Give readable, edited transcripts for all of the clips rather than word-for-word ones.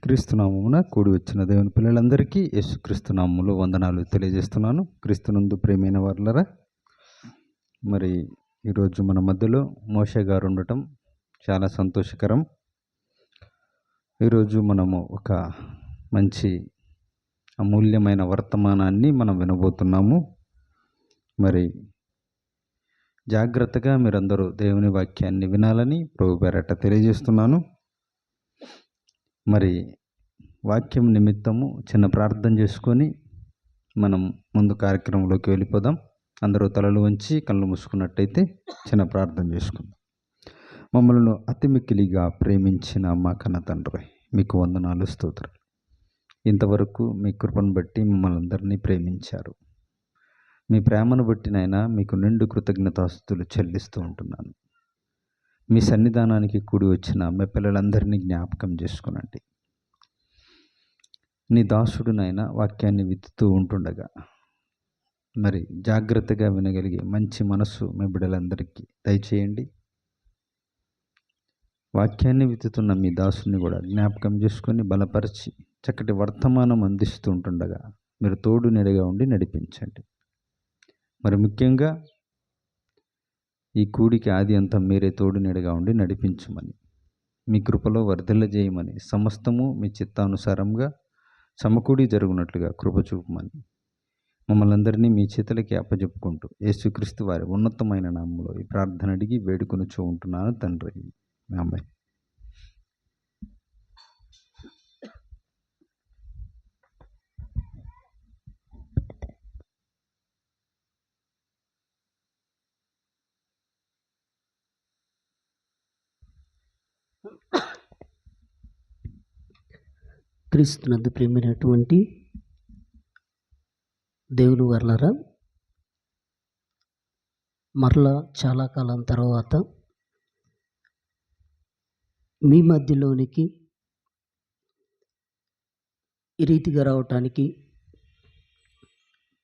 క్రీస్తు నామమున కూడి వచ్చిన దేవుని పిల్లలందరికీ యేసుక్రీస్తు నామములో వందనాలు తెలియజేస్తున్నాను. క్రీస్తునందు ప్రియమైన వారులరా, మరి ఈరోజు మన మధ్యలో మోషే గారు ఉండటం చాలా సంతోషకరం. ఈరోజు మనము ఒక మంచి అమూల్యమైన వర్తమానాన్ని మనం వినబోతున్నాము. మరి జాగ్రత్తగా మీరందరూ దేవుని వాక్యాన్ని వినాలని ప్రభు పేరట తెలియజేస్తున్నాను. మరి వాక్యం నిమిత్తము చిన్న ప్రార్థన చేసుకొని మనం ముందు కార్యక్రమంలోకి వెళ్ళిపోదాం. అందరూ తలలు వంచి కళ్ళు మూసుకున్నట్టయితే చిన్న ప్రార్థన చేసుకుందాం. మమ్మల్ని అతి మిక్కిలిగా ప్రేమించిన మా కన్న తండ్రి, మీకు వందనాలు, స్తోత్రాలు. ఇంతవరకు మీ కృపను బట్టి మమ్మల్ని అందరినీ ప్రేమించారు. మీ ప్రేమను బట్టి నాయనా మీకు నిండు కృతజ్ఞతాస్తుతులు చెల్లిస్తూ ఉంటున్నాను. మీ సన్నిధానానికి కూడి వచ్చిన మీ పిల్లలందరినీ జ్ఞాపకం చేసుకునండి. నీ దాసుడునైనా వాక్యాన్ని విత్తుతూ ఉంటుండగా మరి జాగ్రత్తగా వినగలిగే మంచి మనసు మీ బిడ్డలందరికీ దయచేయండి. వాక్యాన్ని విత్తుతున్న మీ దాసుని కూడా జ్ఞాపకం చేసుకొని బలపరిచి చక్కటి వర్తమానం అందిస్తూ ఉంటుండగా మీరు తోడు నీడగా ఉండి నడిపించండి. మరి ముఖ్యంగా ఈ కూడికి ఆది అంతా మీరే తోడు నీడగా ఉండి నడిపించమని, మీ కృపలో వర్ధిల్ల చేయమని, సమస్తము మీ చిత్తానుసారంగా సమకూడి జరుగునట్లుగా కృప చూపమని మమ్మల్ని అందరినీ మీ చేతులకి అప్పచెప్పుకుంటూ యేసుక్రీస్తు వారి ఉన్నతమైన నామంలో ఈ ప్రార్థన అడిగి వేడుకొనుచూ ఉంటున్నాను తండ్రి, ఆమేన్. క్రీస్తునందు ప్రియమైనటువంటి దేవుని వర్లరా, మరలా చాలా కాలం తర్వాత మీ మధ్యలోనికి ఈ రీతిగా రావటానికి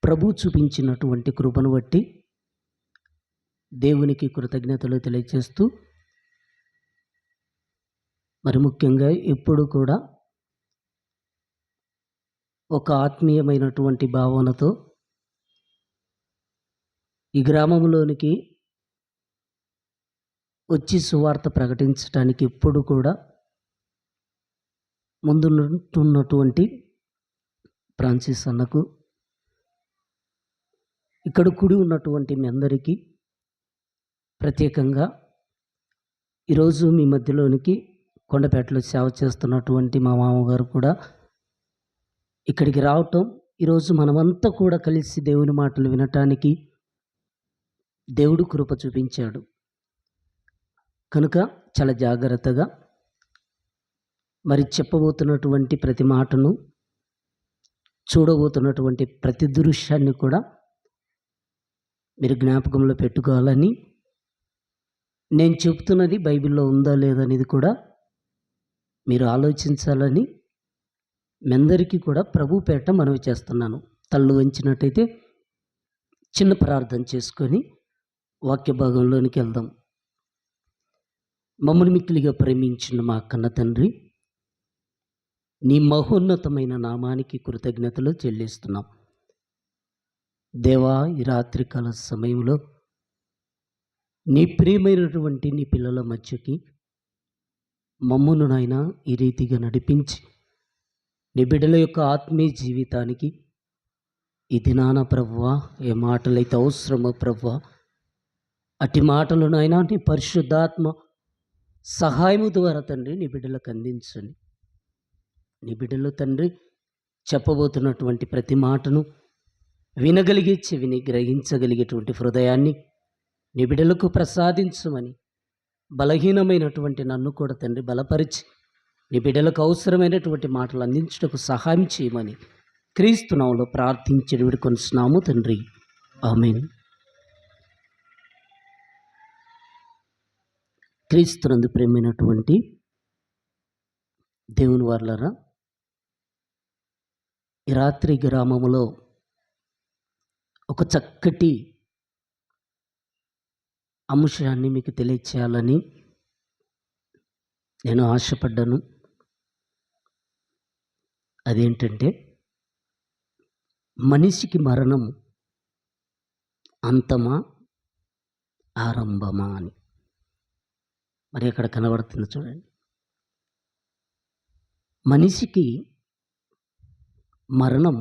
ప్రభు చూపించినటువంటి కృపను బట్టి దేవునికి కృతజ్ఞతలు తెలియజేస్తూ, మరి ముఖ్యంగా ఎప్పుడు కూడా ఒక ఆత్మీయమైనటువంటి భావనతో ఈ గ్రామంలోనికి వచ్చి సువార్త ప్రకటించడానికి ఎప్పుడు కూడా ముందున్నటువంటి ఫ్రాన్సిస్ అన్నకు, ఇక్కడ కూడి ఉన్నటువంటి మీ అందరికీ ప్రత్యేకంగా ఈరోజు మీ మధ్యలోనికి కొండపేటలో సేవ చేస్తున్నటువంటి మా మామగారు కూడా ఇక్కడికి రావటం, ఈరోజు మనమంతా కూడా కలిసి దేవుని మాటలు వినటానికి దేవుడు కృప చూపించాడు. కనుక చాలా జాగ్రత్తగా మరి చెప్పబోతున్నటువంటి ప్రతి మాటను, చూడబోతున్నటువంటి ప్రతి దృశ్యాన్ని కూడా మీరు జ్ఞాపకంలో పెట్టుకోవాలని, నేను చెప్తున్నది బైబిల్లో ఉందా లేదనేది కూడా మీరు ఆలోచించాలని మీ అందరికీ కూడా ప్రభు పేట మనవి చేస్తున్నాను. తల్లు వంచినట్టయితే చిన్న ప్రార్థన చేసుకొని వాక్య భాగంలోనికి వెళ్దాం. మమ్మల్ని మిక్కిలిగా ప్రేమించిన మా కన్న తండ్రి, నీ మహోన్నతమైన నామానికి కృతజ్ఞతలు చెల్లిస్తున్నాం. దేవా, ఈ రాత్రికాల సమయంలో నీ ప్రియమైనటువంటి నీ పిల్లల మధ్యకి మమ్మును నాయనా ఈ రీతిగా నడిపించి నీ బిడ్డల యొక్క ఆత్మీయ జీవితానికి ఈ దినాన ప్రభువా ఏ మాటలైతే అవసరమో ప్రభువా, అట్టి మాటలు నాయనా నీ పరిశుద్ధాత్మ సహాయము ద్వారా తండ్రి నీ బిడ్డలకు అందించండి. నీ బిడ్డలు తండ్రి చెప్పబోతున్నటువంటి ప్రతి మాటను వినగలిగే చెవిని, గ్రహించగలిగేటువంటి హృదయాన్ని నీ బిడ్డలకు ప్రసాదించమని, బలహీనమైనటువంటి నన్ను కూడా తండ్రి బలపరిచి నీ బిడ్డలకు అవసరమైనటువంటి మాటలు అందించుటకు సహాయం చేయమని క్రీస్తు నామములో ప్రార్థించి వేడుకొనుచున్నాము తండ్రి, ఆమేన్. క్రీస్తునందు ప్రియమైనటువంటి దేవుని వారలారా, ఈ రాత్రి గ్రామములో ఒక చక్కటి అంశాన్ని మీకు తెలియచేయాలని నేను ఆశపడ్డాను. అదేంటంటే మనిషికి మరణం అంతమా ఆరంభమా అని. మరి అక్కడ కనబడుతుంది చూడండి. మనిషికి మరణం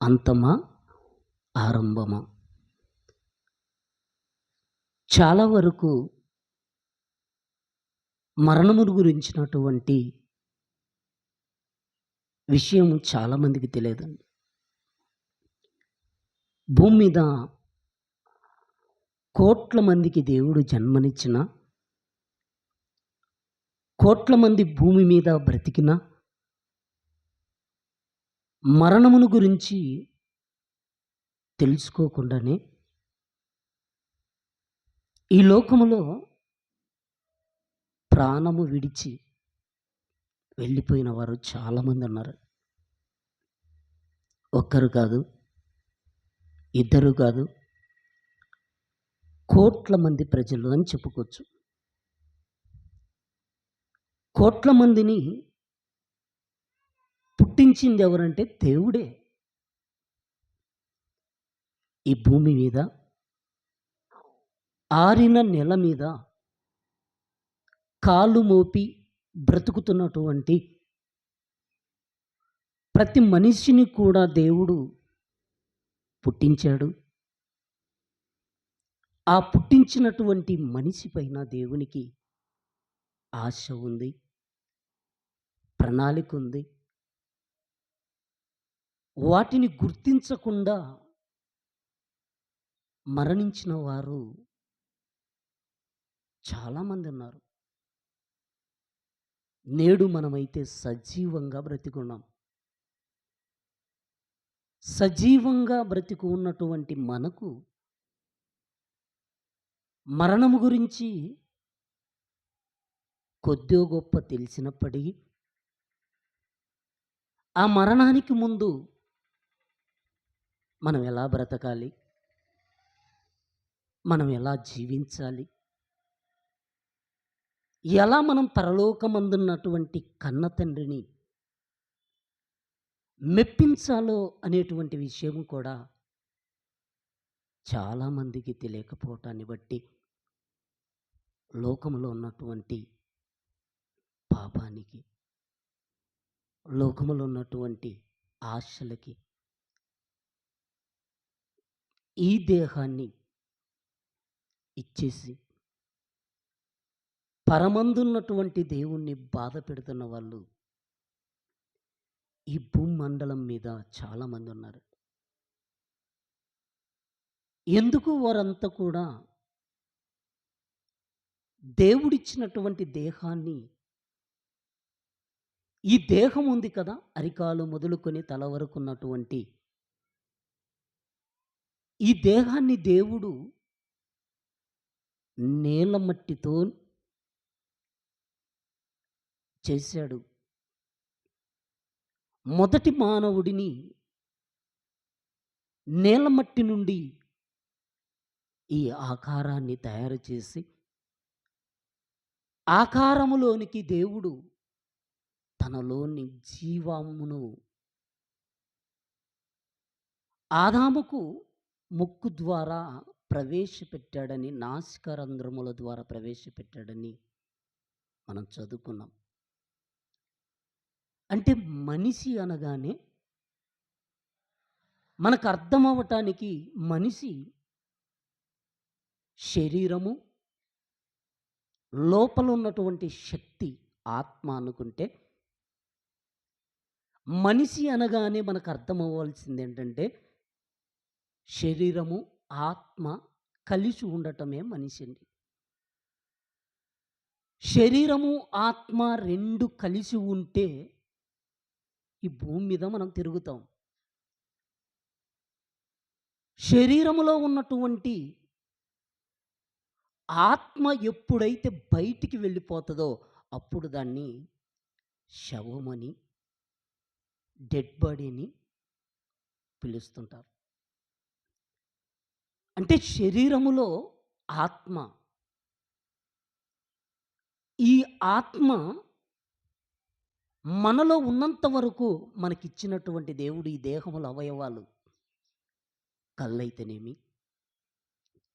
అంతమా ఆరంభమా? చాలా వరకు మరణమును గురించినటువంటి విషయం చాలామందికి తెలియదండి. భూమి మీద కోట్ల మందికి దేవుడు జన్మనిచ్చిన, కోట్ల మంది భూమి మీద బ్రతికిన మరణమును గురించి తెలుసుకోకుండానే ఈ లోకములో ప్రాణము విడిచి వెళ్ళిపోయిన వారు చాలామంది ఉన్నారు. ఒక్కరు కాదు, ఇద్దరు కాదు, కోట్ల మంది ప్రజలు అని చెప్పుకోవచ్చు. కోట్ల మందిని పుట్టించింది ఎవరంటే దేవుడే. ఈ భూమి మీద ఆరిన నెల మీద కాలు మోపి బ్రతుకుతున్నటువంటి ప్రతి మనిషిని కూడా దేవుడు పుట్టించాడు. ఆ పుట్టించినటువంటి మనిషి పైన దేవునికి ఆశ ఉంది, ప్రణాళిక ఉంది. వాటిని గుర్తించకుండా మరణించిన వారు చాలామంది ఉన్నారు. నేడు మనమైతే సజీవంగా బ్రతికున్నాం. సజీవంగా బ్రతికి ఉన్నటువంటి మనకు మరణము గురించి కొద్దో గొప్ప తెలిసినప్పటికీ ఆ మరణానికి ముందు మనం ఎలా బ్రతకాలి, మనం ఎలా జీవించాలి, ఎలా మనం పరలోకమందున్నటువంటి కన్న తండ్రిని మెప్పించాలో అనేటువంటి విషయం కూడా చాలామందికి తెలియకపోవటాన్ని బట్టి లోకంలో ఉన్నటువంటి పాపానికి, లోకంలో ఉన్నటువంటి ఆశలకి ఈ దేహాన్ని ఇచ్చేసి పరమందున్నటువంటి దేవుణ్ణి బాధ పెడుతున్న వాళ్ళు ఈ భూమండలం మీద చాలామంది ఉన్నారు. ఎందుకు వారంతా కూడా దేవుడిచ్చినటువంటి దేహాన్ని, ఈ దేహం ఉంది కదా, అరికాలు మొదలుకొని తల వరకు ఉన్నటువంటి ఈ దేహాన్ని దేవుడు నేల మట్టితో చేశాడు. మొదటి మానవుడిని నేల మట్టి నుండి ఈ ఆకారాన్ని తయారు చేసి ఆకారములోనికి దేవుడు తనలోని జీవమును ఆదాముకు ముక్కు ద్వారా ప్రవేశపెట్టాడని, నాసికారంధ్రముల ద్వారా ప్రవేశపెట్టాడని మనం చదువుకున్నాం. అంటే మనిషి అనగానే మనకు అర్థం అవ్వటానికి మనిషి శరీరము, లోపల ఉన్నటువంటి శక్తి ఆత్మ అనుకుంటే, మనిషి అనగానే మనకు అర్థం అవ్వాల్సింది ఏంటంటే శరీరము, ఆత్మ కలిసి ఉండటమే మనిషి అండి. శరీరము, ఆత్మ రెండు కలిసి ఉంటే ఈ భూమి మీద మనం తిరుగుతాం. శరీరములో ఉన్నటువంటి ఆత్మ ఎప్పుడైతే బయటికి వెళ్ళిపోతుందో అప్పుడు దాన్ని శవమని, డెడ్ బాడీని పిలుస్తుంటారు. అంటే శరీరములో ఆత్మ, ఈ ఆత్మ మనలో ఉన్నంత వరకు మనకిచ్చినటువంటి దేవుడు ఈ దేహముల అవయవాలు కళ్ళైతేనేమి,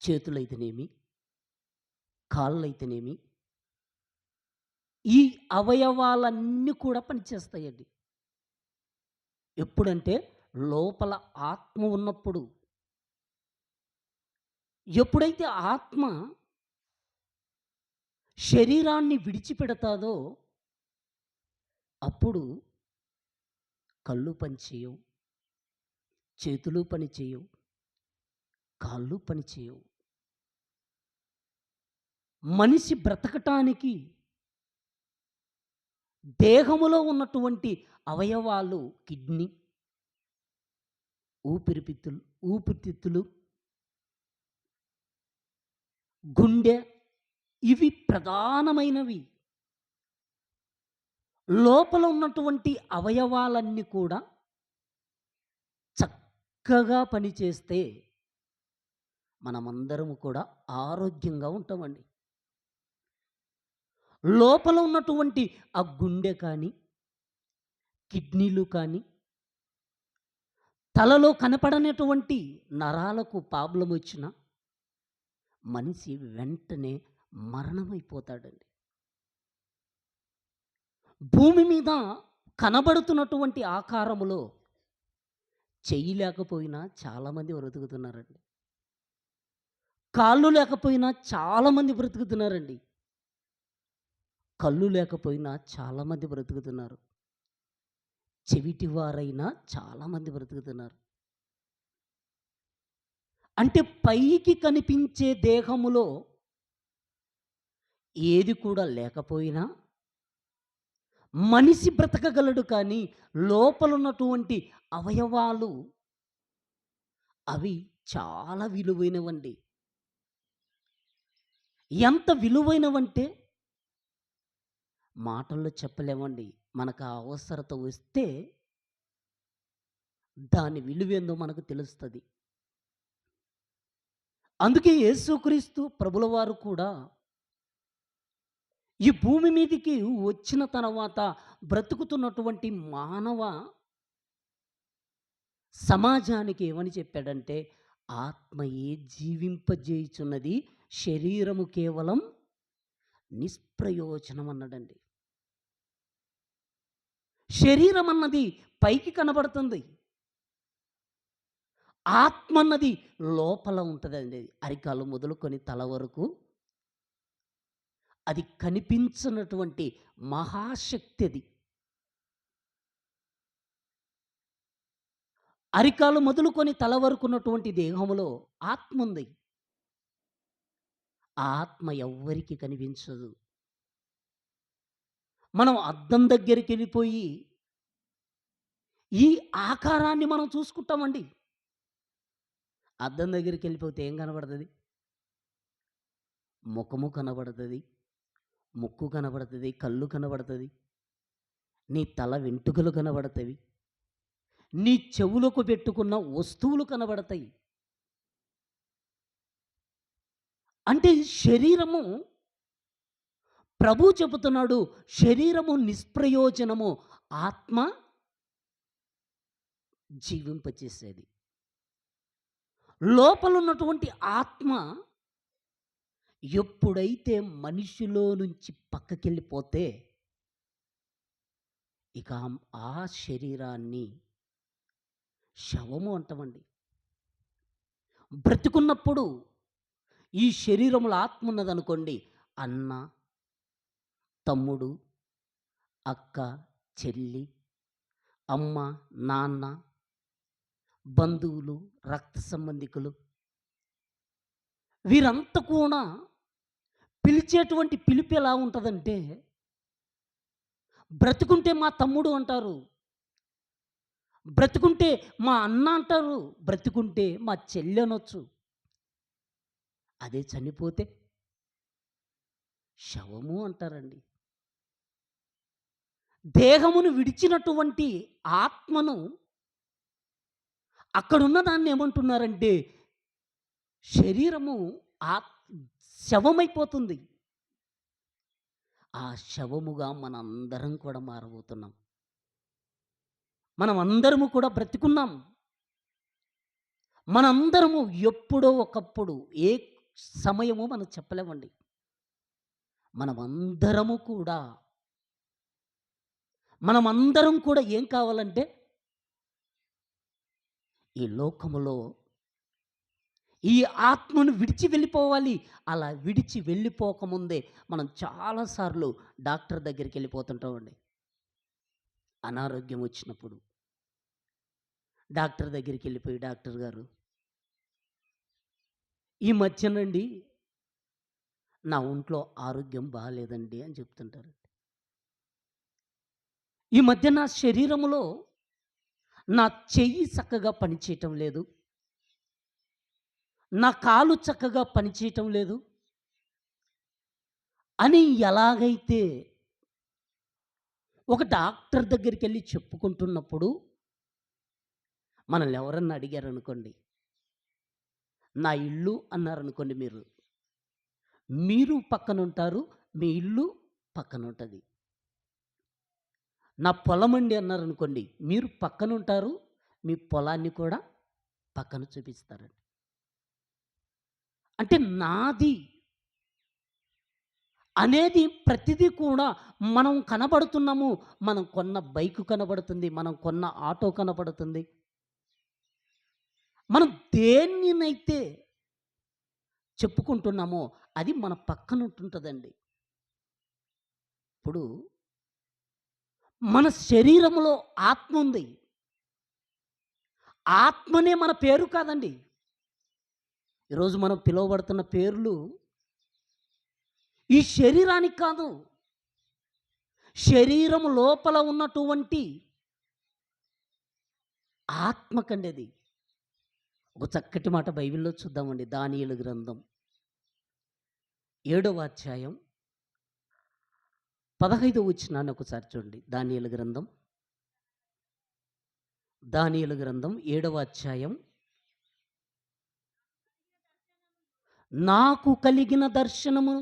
చేతులైతేనేమి, కాళ్ళైతేనేమి, ఈ అవయవాలన్నీ కూడా పనిచేస్తాయండి. ఎప్పుడంటే లోపల ఆత్మ ఉన్నప్పుడు. ఎప్పుడైతే ఆత్మ శరీరాన్ని విడిచిపెడతాదో అప్పుడు కళ్ళు పనిచేయవు, చేతులు పనిచేయవు, కాళ్ళు పనిచేయవు. మనిషి బ్రతకటానికి దేహములో ఉన్నటువంటి అవయవాలు కిడ్నీ, ఊపిరితిత్తులు, గుండె, ఇవి ప్రధానమైనవి. లోపల ఉన్నటువంటి అవయవాలన్నీ కూడా చక్కగా పనిచేస్తే మనమందరము కూడా ఆరోగ్యంగా ఉంటామండి. లోపల ఉన్నటువంటి ఆ గుండె కానీ, కిడ్నీలు కానీ, తలలో కనపడనటువంటి నరాలకు ప్రాబ్లం వచ్చిన మనిషి వెంటనే మరణమైపోతాడండి. భూమి మీద కనబడుతున్నటువంటి ఆకారములో చెయ్యి లేకపోయినా చాలామంది బ్రతుకుతున్నారండి. కాళ్ళు లేకపోయినా చాలామంది బ్రతుకుతున్నారండి. కళ్ళు లేకపోయినా చాలామంది బ్రతుకుతున్నారు. చెవిటి వారైనా చాలామంది బ్రతుకుతున్నారు. అంటే పైకి కనిపించే దేహములో ఏది కూడా లేకపోయినా మనిషి బ్రతకగలడు. కానీ లోపల ఉన్నటువంటి అవయవాలు అవి చాలా విలువైనవండి. ఎంత విలువైనవంటే మాటల్లో చెప్పలేమండి. మనకు ఆ అవసరత వస్తే దాని విలువేందో మనకు తెలుస్తుంది. అందుకే యేసుక్రీస్తు ప్రభుల వారు కూడా ఈ భూమి మీదికి వచ్చిన తర్వాత బ్రతుకుతున్నటువంటి మానవ సమాజానికి ఏమని చెప్పాడంటే, ఆత్మయే జీవింపజేయుచున్నది, శరీరము కేవలం నిష్ప్రయోజనం అన్నాడండి. శరీరం అన్నది పైకి కనబడుతుంది, ఆత్మ అన్నది లోపల ఉంటుందండి. అరికాలు మొదలుకొని తల వరకు అది కనిపించినటువంటి మహాశక్తి. అది అరికాలు మొదలుకొని తల వరకు ఉన్నటువంటి దేహంలో ఆత్మ ఉంది. ఆ ఆత్మ ఎవ్వరికి కనిపించదు. మనం అద్దం దగ్గరికి వెళ్ళిపోయి ఈ ఆకారాన్ని మనం చూసుకుంటామండి. అద్దం దగ్గరికి వెళ్ళిపోతే ఏం కనబడుతుంది? ముఖము కనబడుతుంది, ముక్కు కనబడుతుంది, కళ్ళు కనబడుతుంది, నీ తల వెంట్రుకలు కనబడతాయి, నీ చెవులకు పెట్టుకున్న వస్తువులు కనబడతాయి. అంటే శరీరము, ప్రభు చెబుతున్నాడు, శరీరము నిష్ప్రయోజనము, ఆత్మ జీవింపచేసేది. లోపల ఉన్నటువంటి ఆత్మ ఎప్పుడైతే మనిషిలో నుంచి పక్కకెళ్ళిపోతే ఇక ఆ శరీరాన్ని శవము అంటామండి. బ్రతికున్నప్పుడు ఈ శరీరంలో ఆత్మ ఉన్నదనుకోండి, అన్న, తమ్ముడు, అక్క, చెల్లి, అమ్మ, నాన్న, బంధువులు, రక్త సంబంధికులు, వీరంతా కూడా పిలిచేటువంటి పిలుపు ఎలా ఉంటుందంటే, బ్రతుకుంటే మా తమ్ముడు అంటారు, బ్రతుకుంటే మా అన్న అంటారు, బ్రతుకుంటే మా చెల్లి అనొచ్చు. అదే చనిపోతే శవము అంటారండి. దేహమును విడిచినటువంటి ఆత్మను అక్కడున్న దాన్ని ఏమంటున్నారంటే, శరీరము శవమైపోతుంది. ఆ శవముగా మనందరం కూడా మారబోతున్నాం. మనం అందరము కూడా బ్రతికున్నాం. మనందరము ఎప్పుడో ఒకప్పుడు ఏ సమయమో మనం చెప్పలేమండి. మనమందరము కూడా మనమందరం కూడా ఏం కావాలంటే ఈ లోకములో ఈ ఆత్మను విడిచి వెళ్ళిపోవాలి. అలా విడిచి వెళ్ళిపోకముందే మనం చాలాసార్లు డాక్టర్ దగ్గరికి వెళ్ళిపోతుంటామండి. అనారోగ్యం వచ్చినప్పుడు డాక్టర్ దగ్గరికి వెళ్ళిపోయి, డాక్టర్ గారు ఈ మధ్యనండి నా ఒంట్లో ఆరోగ్యం బాగాలేదండి అని చెప్తుంటారు. ఈ మధ్య నా శరీరములో నా చెయ్యి చక్కగా పనిచేయటం లేదు. నా కాలు చక్కగా పనిచేయటం లేదు అని ఎలాగైతే ఒక డాక్టర్ దగ్గరికి వెళ్ళి చెప్పుకుంటున్నప్పుడు మనల్ని ఎవరన్నా అడిగారనుకోండి, నా ఇల్లు అన్నారనుకోండి, మీరు పక్కన ఉంటారు, మీ ఇల్లు పక్కన ఉంటుంది. నా పొలం అండి అన్నారనుకోండి, మీరు పక్కన ఉంటారు, మీ పొలాన్ని కూడా పక్కన చూపిస్తారండి. అంటే నాది అనేది ప్రతిదీ కూడా మనం కనబడుతున్నాము. మనం కొన్న బైకు కనబడుతుంది, మనం కొన్న ఆటో కనబడుతుంది. మనం దేనినైతే చెప్పుకుంటున్నామో అది మన పక్కన ఉంటుంటుందండి. ఇప్పుడు మన శరీరంలో ఆత్మ ఉంది. ఆత్మనే మన పేరు కాదండి. ఈరోజు మనం పిలువబడుతున్న పేర్లు ఈ శరీరానికి కాదు, శరీరం లోపల ఉన్నటువంటి ఆత్మకండి అది. ఒక చక్కటి మాట బైబిల్లో చూద్దామండి. దానియేలు గ్రంథం 7వ అధ్యాయం 15వ వచనాన్ని ఒకసారి చూడండి. దానియేలు గ్రంథం 7వ అధ్యాయం. నాకు కలిగిన దర్శనము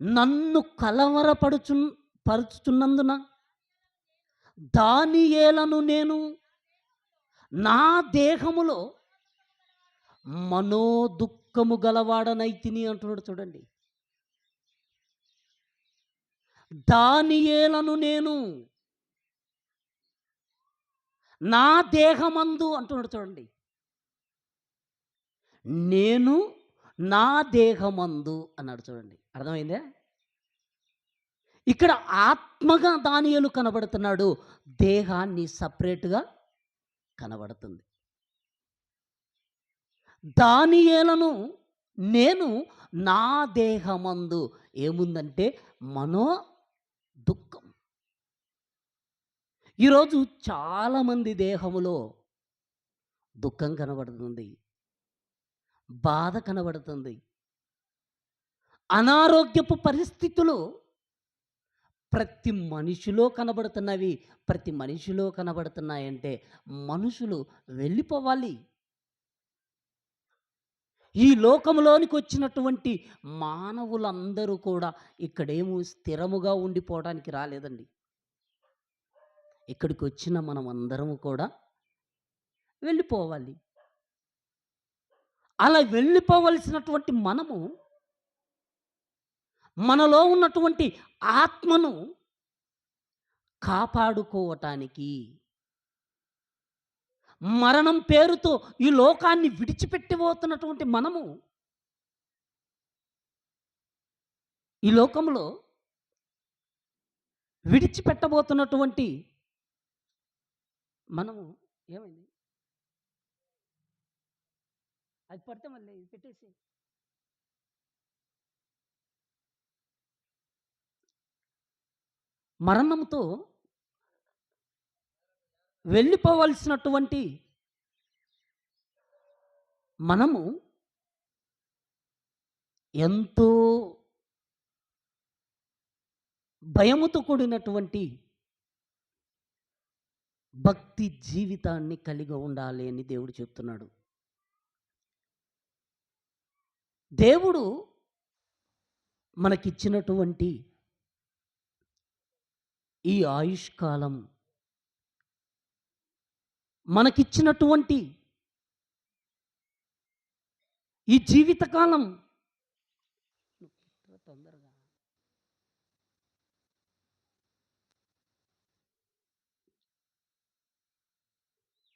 నన్ను పరుచుచున్నందున దానియేలను నేను నా దేహములో మనోదుఃఖము గలవాడనైతిని అంటున్నాడు చూడండి. దానియేలను నేను నా దేహమందు అంటున్నాడు చూడండి. నేను నా దేహమందు అన్నాడు చూడండి. అర్థమైందా? ఇక్కడ ఆత్మగా దానియేలు కనబడుతున్నాడు, దేహాన్ని సపరేట్గా కనబడుతుంది. దానియేలను నేను నా దేహమందు ఏముందంటే మనో దుఃఖం. ఈరోజు చాలామంది దేహములో దుఃఖం కనబడుతుంది, బాధ కనబడుతుంది. అనారోగ్యపు పరిస్థితులు ప్రతి మనిషిలో కనబడుతున్నాయంటే మనుషులు వెళ్ళిపోవాలి. ఈ లోకంలోనికి వచ్చినటువంటి మానవులందరూ కూడా ఇక్కడేమో స్థిరముగా ఉండిపోవడానికి రాలేదండి. ఇక్కడికి వచ్చిన మనం అందరము కూడా వెళ్ళిపోవాలి. అలా వెళ్ళిపోవలసినటువంటి మనము మనలో ఉన్నటువంటి ఆత్మను కాపాడుకోవటానికి మరణం పేరుతో ఈ లోకాన్ని విడిచిపెట్టిపోతున్నటువంటి మనము ఈ లోకంలో విడిచిపెట్టబోతున్నటువంటి మనము ఏమైంది అది పడితే మళ్ళీ పెట్టేసి మరణంతో వెళ్ళిపోవలసినటువంటి మనము ఎంతో భయముతో కూడినటువంటి భక్తి జీవితాన్ని కలిగి ఉండాలి అని దేవుడు చెప్తున్నాడు. దేవుడు మనకిచ్చినటువంటి ఈ ఆయుష్కాలం, మనకిచ్చినటువంటి ఈ జీవితకాలం తొందరగా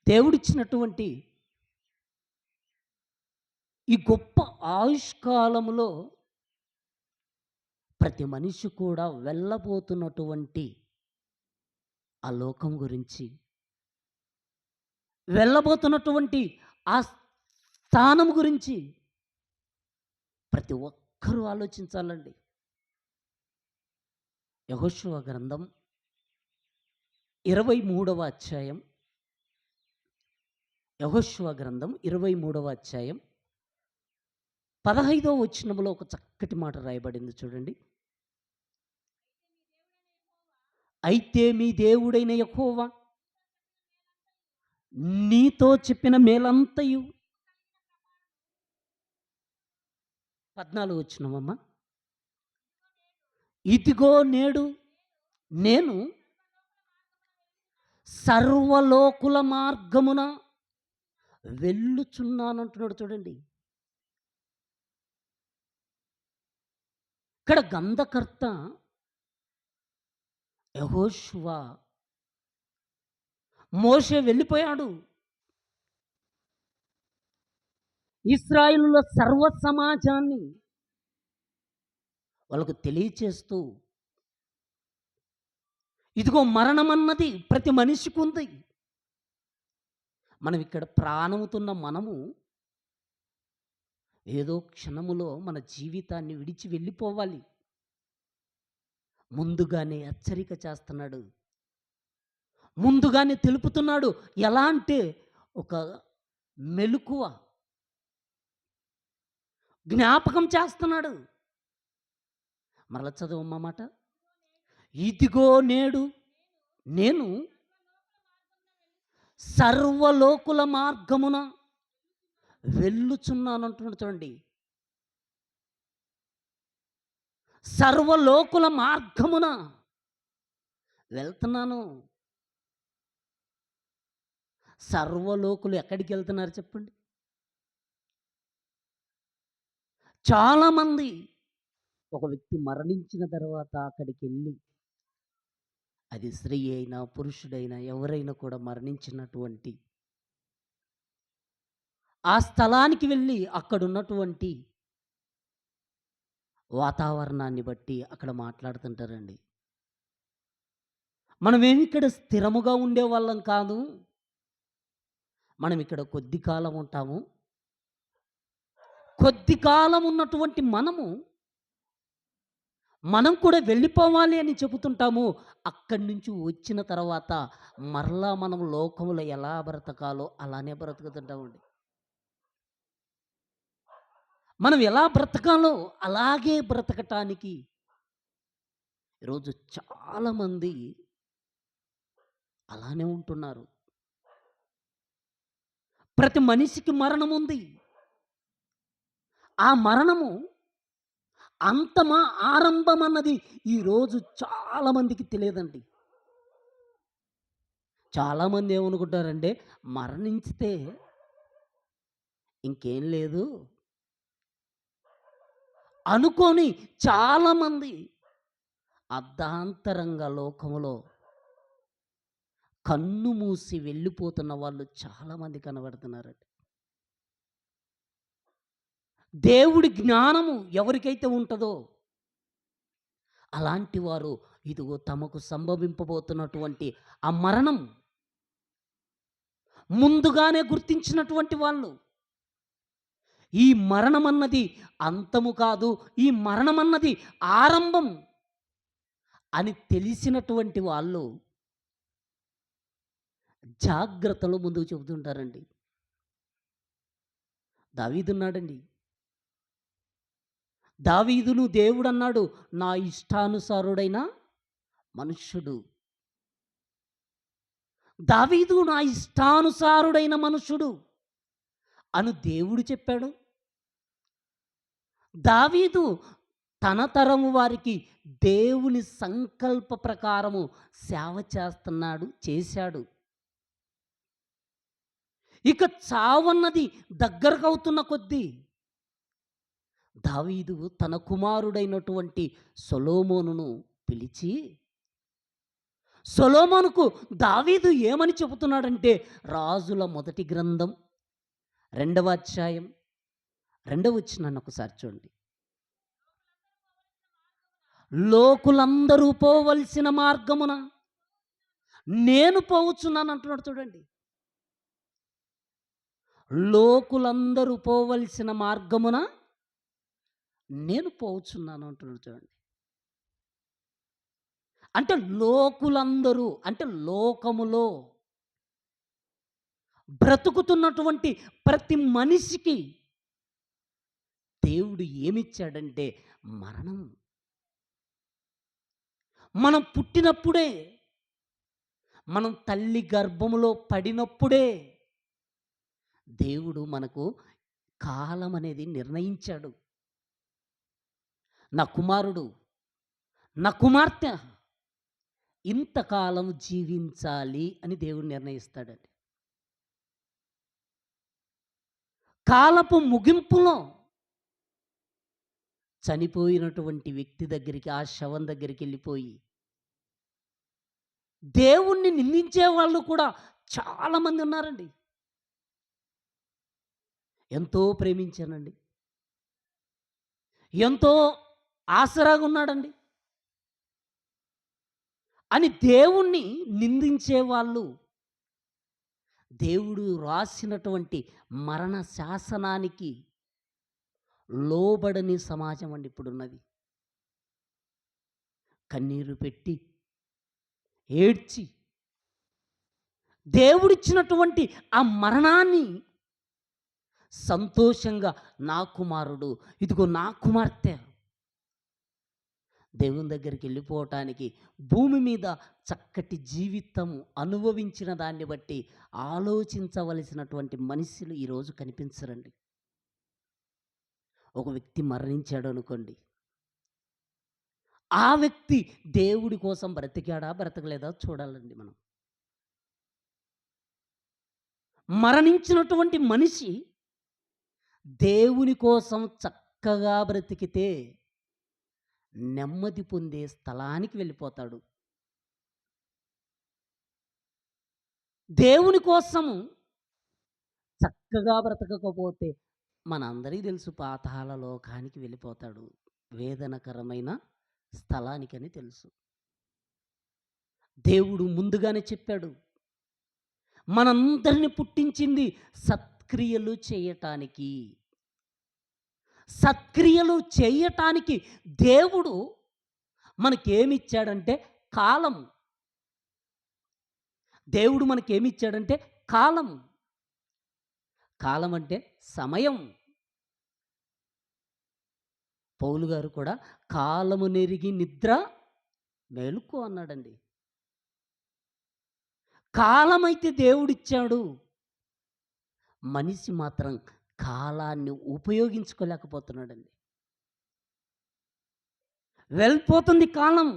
దేవుడిచ్చినటువంటి ఈ గొప్ప ఆయుష్కాలములో ప్రతి మనిషి కూడా వెళ్ళబోతున్నటువంటి ఆ లోకం గురించి, వెళ్ళబోతున్నటువంటి ఆ స్థానం గురించి ప్రతి ఒక్కరూ ఆలోచించాలండి. యెహోషువ గ్రంథం 23వ అధ్యాయం, యెహోషువ గ్రంథం 23వ అధ్యాయం 15వ వచనంలో ఒక చక్కటి మాట రాయబడింది చూడండి. అయితే మీ దేవుడైన యెహోవా నీతో చెప్పిన మేలంతయు, 14వ వచనమమ్మ, ఇదిగో నేడు నేను సర్వలోకుల మార్గమున వెళ్ళుచున్నానంటున్నాడు చూడండి. ఇక్కడ గంధకర్త యెహోషువ, మోషే వెళ్ళిపోయాడు. ఇశ్రాయేలుల సర్వ సమాజాన్ని వాళ్ళకు తెలియచేస్తూ, ఇదిగో మరణం అన్నది ప్రతి మనిషికి ఉంది. మనం ఇక్కడ ప్రాణముతున్న మనము ఏదో క్షణములో మన జీవితాన్ని విడిచి వెళ్ళిపోవాలి. ముందుగానే హెచ్చరిక చేస్తున్నాడు, ముందుగానే తెలుపుతున్నాడు. ఎలా అంటే ఒక మెలకువ జ్ఞాపకం చేస్తున్నాడు. మరల చదవమ్మ మాట, ఇదిగో నేడు నేను సర్వలోకుల మార్గమున వెళ్ళుచున్నాను అంటున్నాడు చూడండి. సర్వలోకుల మార్గమున వెళ్తున్నాను. సర్వలోకులు ఎక్కడికి వెళ్తున్నారు చెప్పండి? చాలామంది ఒక వ్యక్తి మరణించిన తర్వాత అక్కడికి వెళ్ళి, అది స్త్రీ అయినా పురుషుడైనా ఎవరైనా కూడా మరణించినటువంటి ఆ స్థలానికి వెళ్ళి అక్కడ ఉన్నటువంటి వాతావరణాన్ని బట్టి అక్కడ మాట్లాడుతుంటారండి. మనమేమి ఇక్కడ స్థిరముగా ఉండే వాళ్ళం కాదు, మనం ఇక్కడ కొద్ది కాలం ఉంటాము. కొద్ది కాలం ఉన్నటువంటి మనం కూడా వెళ్ళిపోవాలి అని చెబుతుంటాము. అక్కడి నుంచి వచ్చిన తర్వాత మరలా మనం లోకములో ఎలా బ్రతకాలో అలానే బ్రతుకుతుంటామండి. మనం ఎలా బ్రతకాలో అలాగే బ్రతకటానికి ఈరోజు చాలామంది అలానే ఉంటున్నారు. ప్రతి మనిషికి మరణం ఉంది. ఆ మరణము అంతమా ఆరంభం అన్నది ఈరోజు చాలామందికి తెలియదండి. చాలామంది ఏమనుకుంటారంటే మరణించితే ఇంకేం లేదు అనుకొని చాలామంది అర్ధాంతరంగా లోకములో కన్ను మూసి వెళ్ళిపోతున్న వాళ్ళు చాలామంది కనబడుతున్నారండి. దేవుడి జ్ఞానము ఎవరికైతే ఉంటుందో అలాంటి వారు ఇదిగో తమకు సంభవింపబోతున్నటువంటి ఆ మరణం ముందుగానే గుర్తించినటువంటి వాళ్ళు, ఈ మరణం అన్నది అంతము కాదు, ఈ మరణం అన్నది ఆరంభం అని తెలిసినటువంటి వాళ్ళు జాగ్రత్తలో ముందుకు చెబుతుంటారండి. దావీదున్నాడండి. దావీదును దేవుడు అన్నాడు, నా ఇష్టానుసారుడైన మనుష్యుడు. దావీదు నా ఇష్టానుసారుడైన మనుష్యుడు అను దేవుడు చెప్పాడు. దావీదు తన తరము వారికి దేవుని సంకల్ప ప్రకారము సేవ చేశాడు. ఇక చావన్నది దగ్గరకవుతున్న కొద్దీ దావీదు తన కుమారుడైనటువంటి సొలొమోనును పిలిచి, సొలొమోనుకు దావీదు ఏమని చెబుతున్నాడంటే, రాజుల మొదటి గ్రంథం 2వ అధ్యాయం 2వ వచనాన్ని ఒకసారి చూడండి. లోకులందరూ పోవలసిన మార్గమున నేను పోవచ్చున్నాను అంటున్నాడు చూడండి. లోకులందరూ పోవలసిన మార్గమున నేను పోవచ్చున్నాను అంటున్నాడు చూడండి. అంటే లోకులందరూ అంటే లోకములో బ్రతుకుతున్నటువంటి ప్రతి మనిషికి దేవుడు ఏమిచ్చాడంటే మరణం. మనం పుట్టినప్పుడే, మనం తల్లి గర్భములో పడినప్పుడే దేవుడు మనకు కాలం అనేది నిర్ణయించాడు. నా కుమారుడు, నా కుమార్తె ఇంతకాలం జీవించాలి అని దేవుడు నిర్ణయిస్తాడండి. కాలపు ముగింపులో చనిపోయినటువంటి వ్యక్తి దగ్గరికి, ఆ శవం దగ్గరికి వెళ్ళిపోయి దేవుణ్ణి నిందించే వాళ్ళు కూడా చాలామంది ఉన్నారండి. ఎంతో ప్రేమించానండి, ఎంతో ఆసరాగా ఉన్నాడండి అని దేవుణ్ణి నిందించే వాళ్ళు, దేవుడు రాసినటువంటి మరణ శాసనానికి లోబడని సమాజం అండి ఇప్పుడున్నది. కన్నీరు పెట్టి ఏడ్చి దేవుడిచ్చినటువంటి ఆ మరణాన్ని సంతోషంగా, నా కుమారుడు, ఇదిగో నా కుమార్తె దేవుని దగ్గరికి వెళ్ళిపోవటానికి, భూమి మీద చక్కటి జీవితం అనుభవించిన దాన్ని బట్టి ఆలోచించవలసినటువంటి మనుషులు ఈరోజు కనిపించరండి. ఒక వ్యక్తి మరణించాడు అనుకోండి, ఆ వ్యక్తి దేవుడి కోసం బ్రతికాడా బ్రతకలేదా చూడాలండి మనం. మరణించినటువంటి మనిషి దేవుని కోసం చక్కగా బ్రతికితే నెమ్మది పొందే స్థలానికి వెళ్ళిపోతాడు. దేవుని కోసము చక్కగా బ్రతకకపోతే మనందరికీ తెలుసు, పాతాళ లోకానికి వెళ్ళిపోతాడు, వేదనకరమైన స్థలానికని తెలుసు. దేవుడు ముందుగానే చెప్పాడు, మనందరిని పుట్టించింది సత్క్రియలు చేయటానికి. సత్క్రియలు చేయటానికి దేవుడు మనకేమిచ్చాడంటే కాలం. దేవుడు మనకేమిచ్చాడంటే కాలం. కాలం అంటే సమయం. పౌలు గారు కూడా కాలము నెరిగి నిద్ర మేలుకో అన్నాడండి. కాలమైతే దేవుడిచ్చాడు, మనిషి మాత్రం కాలాన్ని ఉపయోగించుకోలేకపోతున్నాడండి. వెళ్ళిపోతుంది కాలం.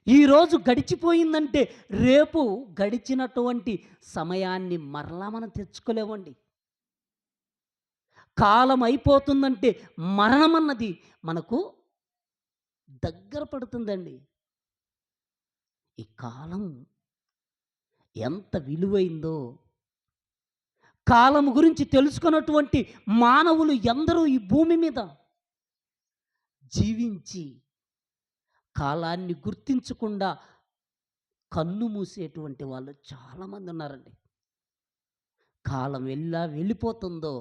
ఈరోజు గడిచిపోయిందంటే రేపు గడిచినటువంటి సమయాన్ని మరలా మనం తెచ్చుకోలేమండి. కాలం అయిపోతుందంటే మరణం అన్నది మనకు దగ్గర పడుతుందండి. ఈ కాలం ఎంత విలువైందో, కాలం గురించి తెలుసుకున్నటువంటి మానవులు ఎందరో ఈ భూమి మీద జీవించి కాలాన్ని గుర్తించకుండా కన్ను మూసేటువంటి వాళ్ళు చాలామంది ఉన్నారండి. కాలం ఎలా వెళ్ళిపోతుందో,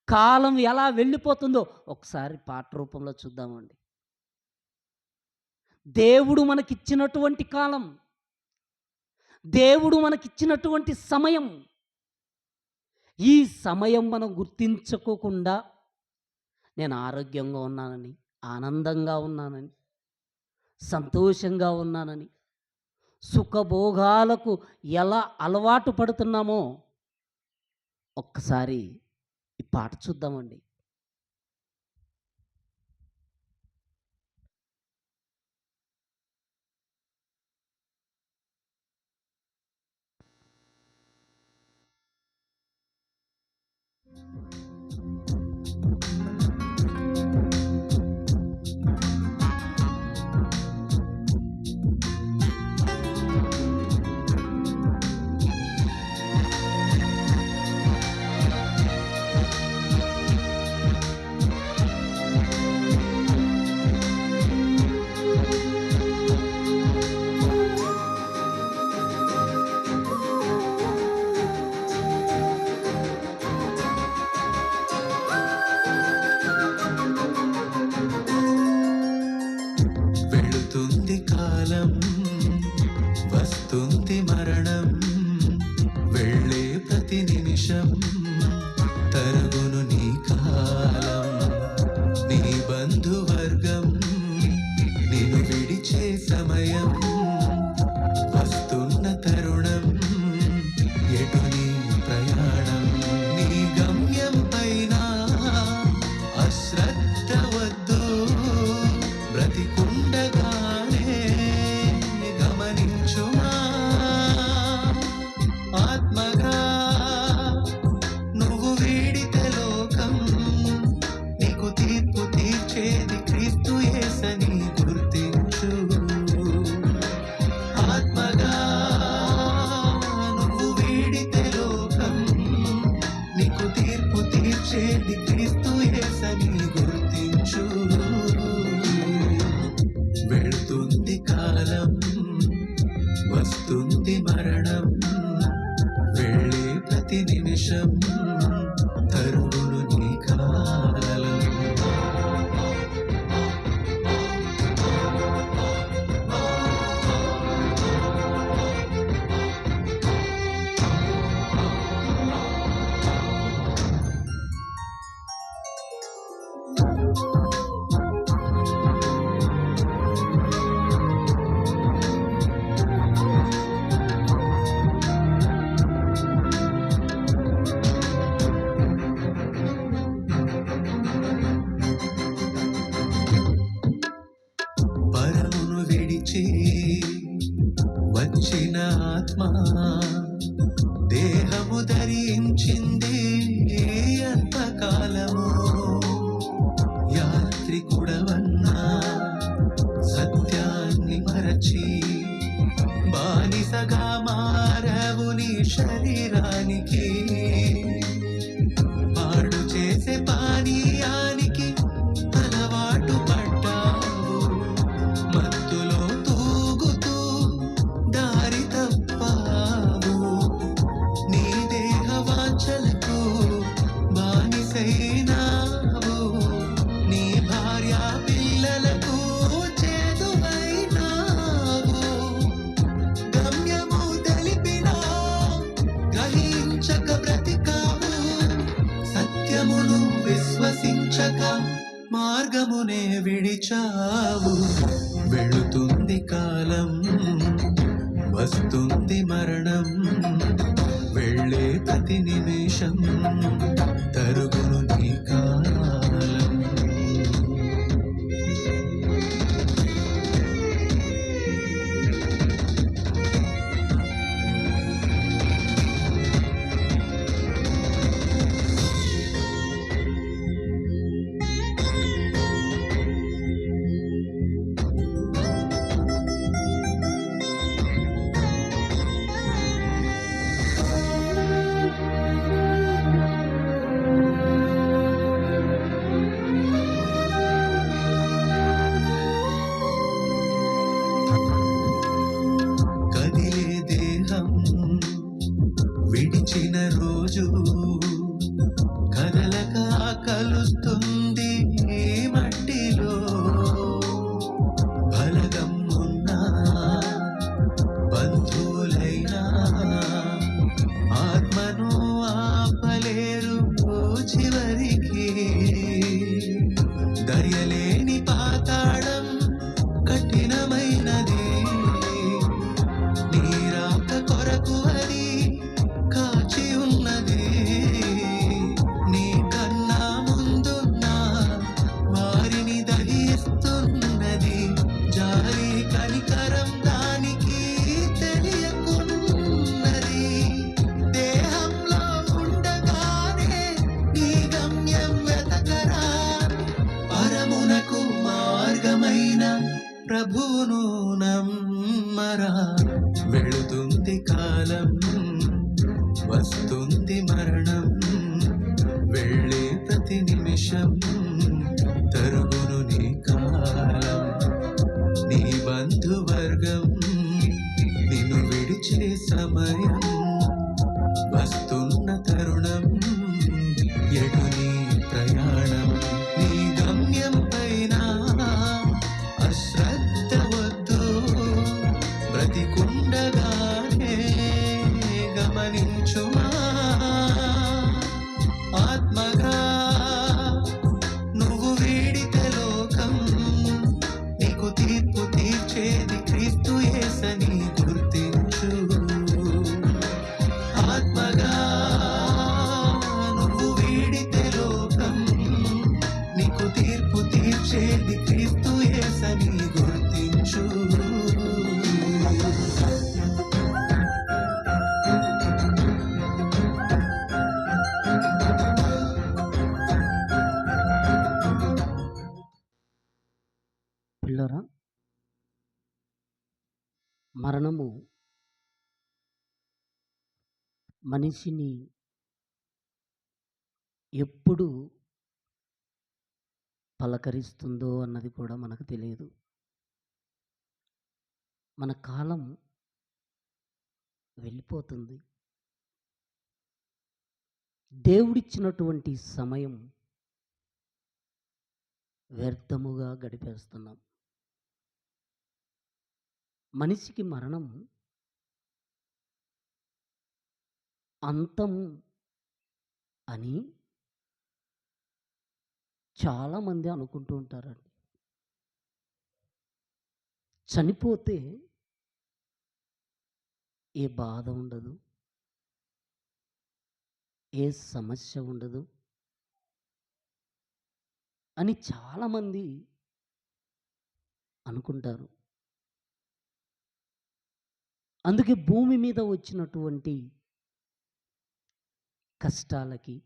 కాలం ఎలా వెళ్ళిపోతుందో ఒకసారి పాట రూపంలో చూద్దామండి. దేవుడు మనకిచ్చినటువంటి కాలం, దేవుడు మనకిచ్చినటువంటి సమయం, ఈ సమయం మనం గుర్తించుకోకుండా నేను ఆరోగ్యంగా ఉన్నానని, ఆనందంగా ఉన్నానని, సంతోషంగా ఉన్నానని, సుఖభోగాలకు ఎలా అలవాటు పడుతున్నామో ఒక్కసారి ఈ పాట చూద్దామండి. కాలం, వస్తుంది మరణం. వెళ్ళే ప్రతి నిమిషం తరుగును నీ కాలం. నీ బంధువర్గం నిన్ను విడిచే సమయం, వస్తున్న తరుణం. ఎటు నీ ప్రయాణం? నీ గమ్యం పైన అశ్రద్ధ వద్దు. బ్రతికుండగానే గమనించుమా. ఆత్మగా నువ్వు వీడితే లోకం, నీకు తీర్పు తీర్చేది క్రీస్తు యేసని గుర్తించు. ఆత్మగా నువ్వు వీడితే లోకం, నీకు తీర్పు తీర్చేది క్రీస్తు యేసని గుర్తించు. వెళుతుంది కాలం, వస్తుంది మరణం. వెళ్ళే ప్రతి నిమిషం తరుగును నీ కాలం. పరమును విడిచి వచ్చిన ఆత్మ దేహము ధరించింది అంతకాలము. యాత్రికుడవన్నా సత్యాన్ని మరచి బానిసగా మారవు నీ శరీరానికి. పాడు చేసే పానీయానికి అలవాటు పడ్డావు. మత్తులో తూగుతూ దారి తప్పావు. నీ దేహ వాంఛలకు బానిసైనావు. నీ భార్య పిల్లలకు చేదువైనావు. గమ్యము తెలిపినా గ్రహించక బ్రతికావు. సత్యమును విశ్వసించక మార్గమునే విడిచావు. వెళుతుంది కాలం, వస్తుంది మరణం. వెళ్ళే ప్రతి నిమిషం తరుగును నీ కాలం. కదిలే దేహం విడిచిన రోజు కదలక కలుస్తుంది ఈ మట్టిలో. బలగం ఉన్నా బంధువులైనా ఆత్మను ఆపలేరు చివరికి. దయలేని పాతాళం కఠినమైనది. నీరాక కొరకు అది కాచి ఉన్నది. నీ కన్నా ముందున్న వారిని దహిస్తున్నది. జాలి కనికరం దానికి తెలియకున్నది. దేహంలో ఉండగానే నీ గమ్యం వెతకరా. పరమునకు మార్గమైన ప్రభువును నమ్మరా. వెళుతుంది కాలం, వస్తుంది మరణం. వెళ్ళే ప్రతి నిమిషం తరుగును నీ కాలం. నీ బంధువర్గం నిన్ను విడిచే సమయం, వస్తున్న తరుణం. ఎటు నీ ప్రయాణం? నీ గమ్యం పైన అశ్రద్ధ వద్దు. పిల్లరా, మరణము మనిషిని ఎప్పుడు పలకరిస్తుందో అన్నది కూడా మనకు తెలియదు. మన కాలం వెళ్ళిపోతుంది. దేవుడిచ్చినటువంటి సమయం వ్యర్థముగా గడిపేస్తున్నాం. మనిషికి మరణం అంతం అని చాలామంది అనుకుంటూ ఉంటారండి. చనిపోతే ఏ బాధ ఉండదు, ఏ సమస్య ఉండదు అని చాలామంది అనుకుంటారు. అందుకే భూమి మీద వచ్చినటువంటి కష్టాలకి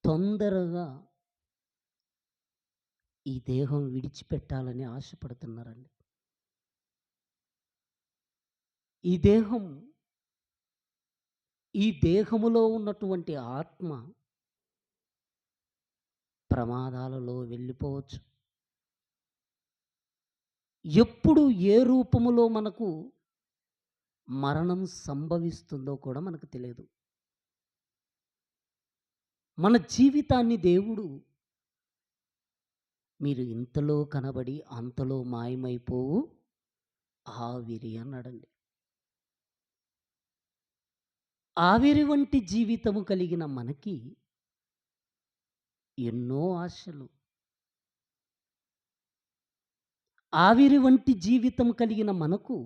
తొందరగా ఈ దేహం విడిచిపెట్టాలని ఆశపడుతున్నారండి. ఈ దేహములో ఉన్నటువంటి ఆత్మ ప్రమాదాలలో వెళ్ళిపోవచ్చు. ఎప్పుడు ఏ రూపములో మనకు మరణం సంభవిస్తుందో కూడా మనకు తెలియదు. మన జీవితాన్ని దేవుడు మీరు ఇంతలో కనబడి అంతలో మాయమైపోవు ఆవిరి అన్నాడండి. ఆవిరి వంటి జీవితము కలిగిన మనకి ఎన్నో ఆశలు, ఆవిరి వంటి జీవితం కలిగిన మనకు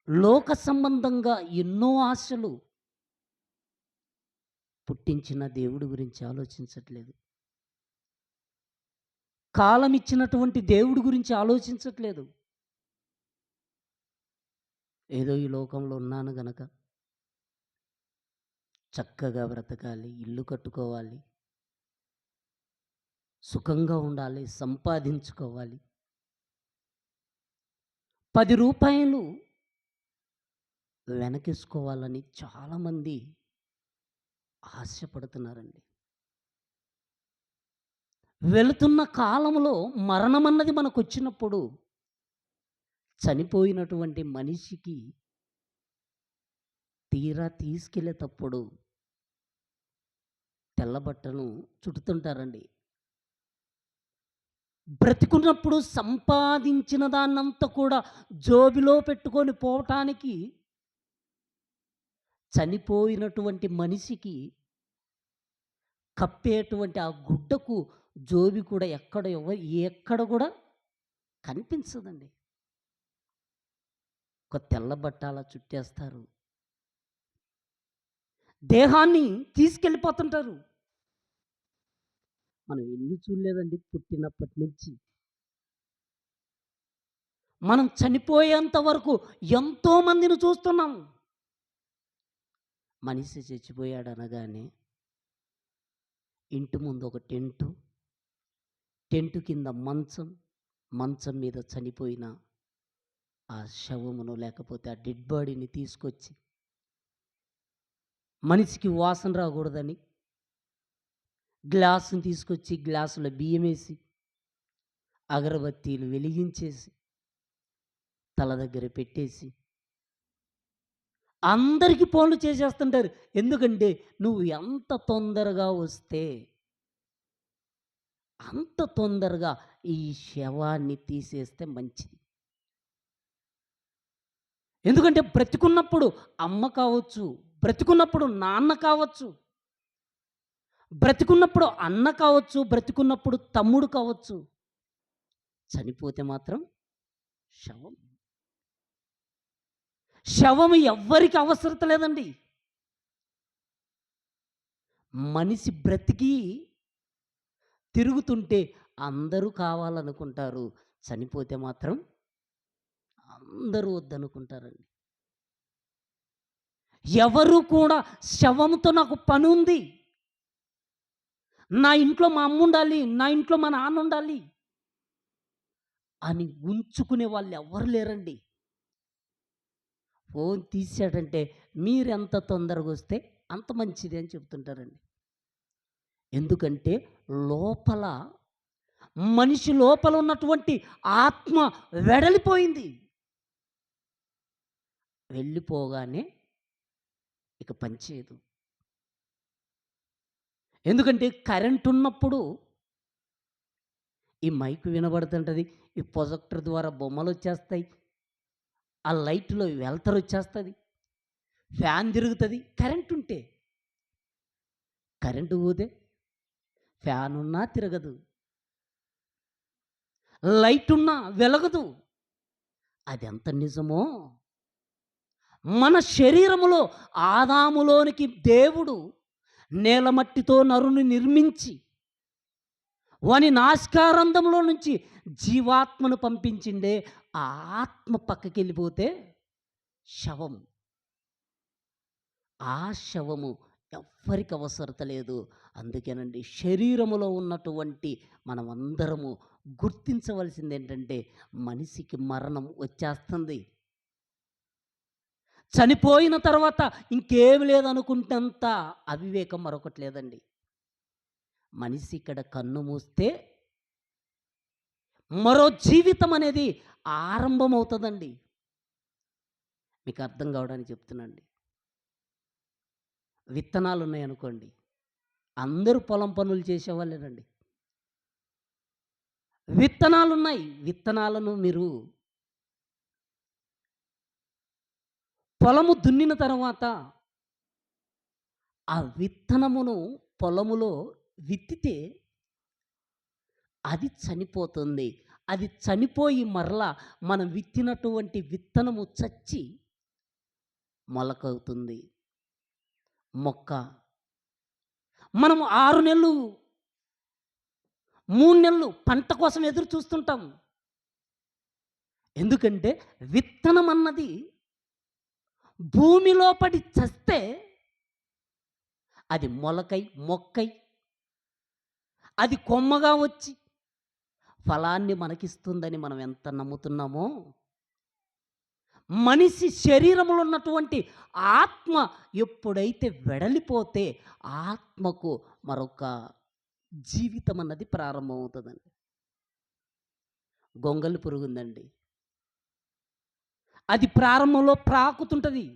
లోక సంబంధంగా ఎన్నో ఆశలు పుట్టించిన దేవుడి గురించి ఆలోచించట్లేదు. కాలం ఇచ్చినటువంటి దేవుడి గురించి ఆలోచించట్లేదు. ఏదో ఈ లోకంలో ఉన్నాను గనక చక్కగా బ్రతకాలి, ఇల్లు కట్టుకోవాలి, సుఖంగా ఉండాలి, సంపాదించుకోవాలి, 10 రూపాయలు వెనకేసుకోవాలని చాలామంది ఆశపడుతున్నారండి. వెళుతున్న కాలంలో మరణం అన్నది మనకు వచ్చినప్పుడు చనిపోయినటువంటి మనిషికి తీరా తీసుకెళ్ళేటప్పుడు తెల్ల బట్టను చుట్టుతుంటారండి. బ్రతికున్నప్పుడు సంపాదించిన దాన్నంతా కూడా జోబిలో పెట్టుకొని పోవటానికి చనిపోయినటువంటి మనిషికి కప్పేటువంటి ఆ గుడ్డకు జోబి కూడా ఎక్కడ కూడా కనిపించదండి. ఒక తెల్ల బట్ట అలా చుట్టేస్తారు, దేహాన్ని తీసుకెళ్ళిపోతుంటారు. మనం ఎన్ని చూడలేదండి పుట్టినప్పటి నుంచి. మనం చనిపోయేంత వరకు ఎంతో మందిని చూస్తున్నాం. మనిషి చచ్చిపోయాడు అనగానే ఇంటి ముందు ఒక టెంటు కింద మంచం మీద చనిపోయిన ఆ శవమును లేకపోతే ఆ డెడ్ బాడీని తీసుకొచ్చి మనిషికి వాసన రాకూడదని గ్లాసుని తీసుకొచ్చి గ్లాసులో బియ్యం వేసి అగరబత్తీలు వెలిగించేసి తల దగ్గర పెట్టేసి అందరికీ ఫోన్లు చేసేస్తుంటారు. ఎందుకంటే నువ్వు ఎంత తొందరగా వస్తే అంత తొందరగా ఈ శవాన్ని తీసేస్తే మంచిది. ఎందుకంటే బ్రతికున్నప్పుడు అమ్మ కావచ్చు, బ్రతికున్నప్పుడు నాన్న కావచ్చు, బ్రతికున్నప్పుడు అన్న కావచ్చు, బ్రతికున్నప్పుడు తమ్ముడు కావచ్చు, చనిపోతే మాత్రం శవం ఎవ్వరికి అవసరం లేదండి. మనిషి బ్రతికి తిరుగుతుంటే అందరూ కావాలనుకుంటారు, చనిపోతే మాత్రం అందరూ వద్దనుకుంటారండి. ఎవరు కూడా శవంతో నాకు పని ఉంది, నా ఇంట్లో మా అమ్మ ఉండాలి, నా ఇంట్లో మా నాన్న ఉండాలి అని ఉంచుకునే వాళ్ళు ఎవ్వరు లేరండి. ఫోన్ తీసాడంటే మీరెంత తొందరగా వస్తే అంత మంచిది అని చెప్తుంటారండి. ఎందుకంటే లోపల మనిషి లోపల ఉన్నటువంటి ఆత్మ వెడలిపోయింది. వెళ్ళిపోగానే ఇక పనిచేయదు. ఎందుకంటే కరెంట్ ఉన్నప్పుడు ఈ మైక్ వినబడుతుంటుంది, ఈ ప్రొజెక్టర్ ద్వారా బొమ్మలు వచ్చేస్తాయి, ఆ లైట్లో వెలుతురు వచ్చేస్తుంది, ఫ్యాన్ తిరుగుతుంది. కరెంట్ ఉంటే, కరెంటు పోతే ఫ్యాన్ ఉన్నా తిరగదు, లైట్ ఉన్నా వెలగదు. అది ఎంత నిజమో మన శరీరములో ఆదాములోనికి దేవుడు నేలమట్టితో నరుని నిర్మించి వాని నాసికారంధంలో నుంచి జీవాత్మను పంపించిండే. ఆ ఆత్మ పక్కకి వెళ్ళిపోతే శవం. ఆ శవము ఎవ్వరికి అవసరత లేదు. అందుకేనండి శరీరములో ఉన్నటువంటి మనమందరము గుర్తించవలసింది ఏంటంటే మనిషికి మరణం వచ్చేస్తుంది. చనిపోయిన తర్వాత ఇంకేమి లేదనుకుంటేంత అవివేకం మరొకటి లేదండి. మనిషి ఇక్కడ కన్ను మూస్తే మరో జీవితం అనేది ఆరంభమవుతుందండి. మీకు అర్థం కావడానికి చెప్తున్నాండి. విత్తనాలు ఉన్నాయనుకోండి, అందరూ పొలం పనులు చేసేవాళ్ళేనండి. విత్తనాలు ఉన్నాయి, విత్తనాలను మీరు పొలము దున్నిన తర్వాత ఆ విత్తనమును పొలములో విత్తితే అది చనిపోతుంది. అది చనిపోయి మరలా మనం విత్తినటువంటి విత్తనము చచ్చి మొలకవుతుంది మొక్క. మనము 6 నెలలు 3 నెలలు పంట కోసం ఎదురు చూస్తుంటాం. ఎందుకంటే విత్తనం అన్నది భూమిలో పడి చస్తే అది మొక్కై అది కొమ్మగా వచ్చి ఫలాన్ని మనకిస్తుందని మనం ఎంత నమ్ముతున్నామో, మనిషి శరీరంలో ఉన్నటువంటి ఆత్మ ఎప్పుడైతే వెడలిపోతే ఆత్మకు మరొక జీవితం అన్నది ప్రారంభమవుతుందండి. గొంగలి పురుగుందండి, అది ప్రారంభంలో ప్రాకుతుంటుంది.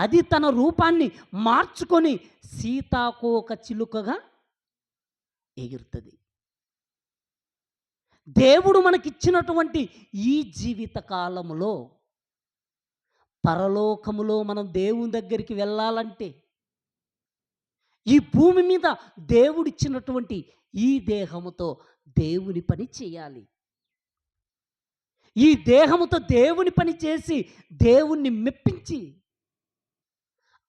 అది తన రూపాన్ని మార్చుకొని సీతాకోక చిలుకగా ఎగురుతుంది. దేవుడు మనకిచ్చినటువంటి ఈ జీవిత కాలములో పరలోకములో మనం దేవుని దగ్గరికి వెళ్ళాలంటే ఈ భూమి మీద దేవుడిచ్చినటువంటి ఈ దేహముతో దేవుని పని చేయాలి. ఈ దేహముతో దేవుని పని చేసి దేవుణ్ణి మెప్పించి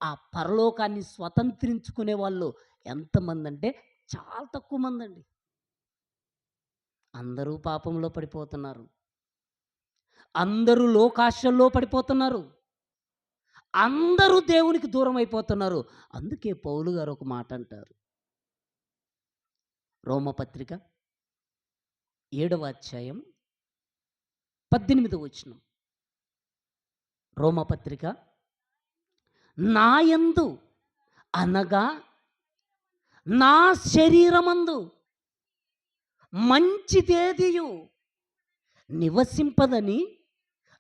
ఆ పరలోకాన్ని స్వతంత్రించుకునే వాళ్ళు ఎంతమంది అంటే చాలా తక్కువ మంది అండి. అందరూ పాపంలో పడిపోతున్నారు, అందరూ లోకాశల్లో పడిపోతున్నారు, అందరూ దేవునికి దూరం అయిపోతున్నారు. అందుకే పౌలు గారు ఒక మాట అంటారు, రోమపత్రిక 7వ అధ్యాయం 18వ వచనం. రోమపత్రిక, నాయందు అనగా నా శరీరమందు మంచిదేదియు నివసింపదని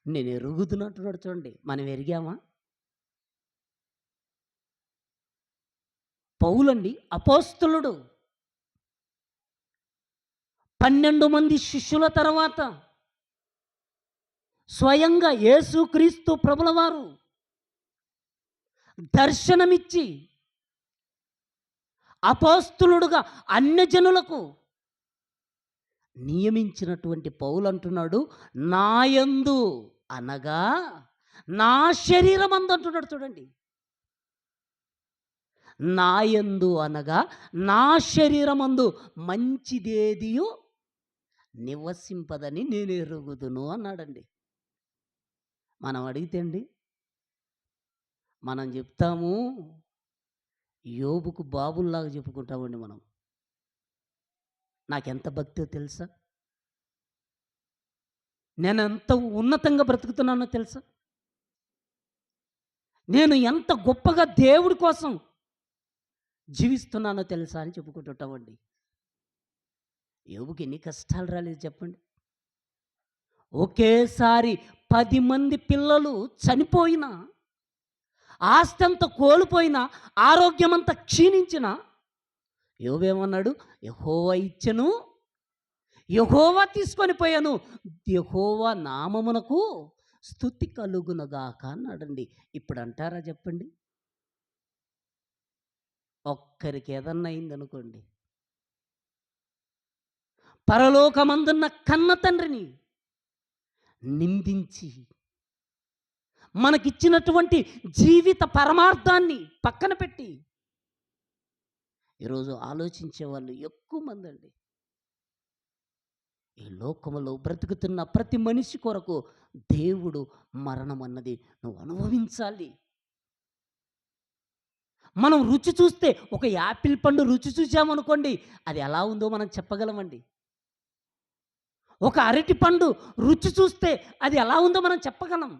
నేను ఎరుగుతున్నట్టున్నాడు. చూడండి, మనం ఎరిగామా? పౌలండి అపోస్తలుడు 12 మంది శిష్యుల తర్వాత స్వయంగా యేసుక్రీస్తు ప్రభుల వారు దర్శనమిచ్చి అపోస్తలుడుగా అన్యజనులకు నియమించినటువంటి పౌలు అంటున్నాడు, నాయందు అనగా నా శరీరమందు అంటున్నాడు. చూడండి, నాయందు అనగా నా శరీరమందు మంచిదేదియు నివసింపదని నేను ఎరుగుదును అన్నాడండి. మనం అడిగితే అండి మనం చెప్తాము, యోబుకు బాబుల్లాగా చెప్పుకుంటామండి మనం. నాకెంత భక్తో తెలుసా? నేనెంత ఉన్నతంగా బ్రతుకుతున్నానో తెలుసా? నేను ఎంత గొప్పగా దేవుడి కోసం జీవిస్తున్నానో తెలుసా అని చెప్పుకుంటుంటామండి. యోబుకి ఎన్ని కష్టాలు రాలేదు చెప్పండి. ఒకేసారి 10 మంది పిల్లలు చనిపోయినా, ఆస్తంతా కోల్పోయినా, ఆరోగ్యమంతా క్షీణించినా యోబేమన్నాడు? యెహోవా ఇచ్చెను, యెహోవా తీసుకొని పోయాను, యెహోవా నామమునకు స్తుతి కలుగునుగాక అన్నాడండి. ఇప్పుడు అంటారా చెప్పండి? ఒక్కరికి ఏదన్నా అయిందనుకోండి, పరలోకమందున్న కన్న తండ్రిని నిందించి, మనకిచ్చినటువంటి జీవిత పరమార్థాన్ని పక్కన పెట్టి ఈరోజు ఆలోచించే వాళ్ళు ఎక్కువ మంది అండి. ఈ లోకములో బ్రతుకుతున్న ప్రతి మనిషి కొరకు దేవుడు మరణం అన్నది నువ్వు అనుభవించాలి. మనం రుచి చూస్తే, ఒక యాపిల్ పండు రుచి చూసామనుకోండి, అది ఎలా ఉందో మనం చెప్పగలమండి. ఒక అరటి పండు రుచి చూస్తే అది ఎలా ఉందో మనం చెప్పగలం.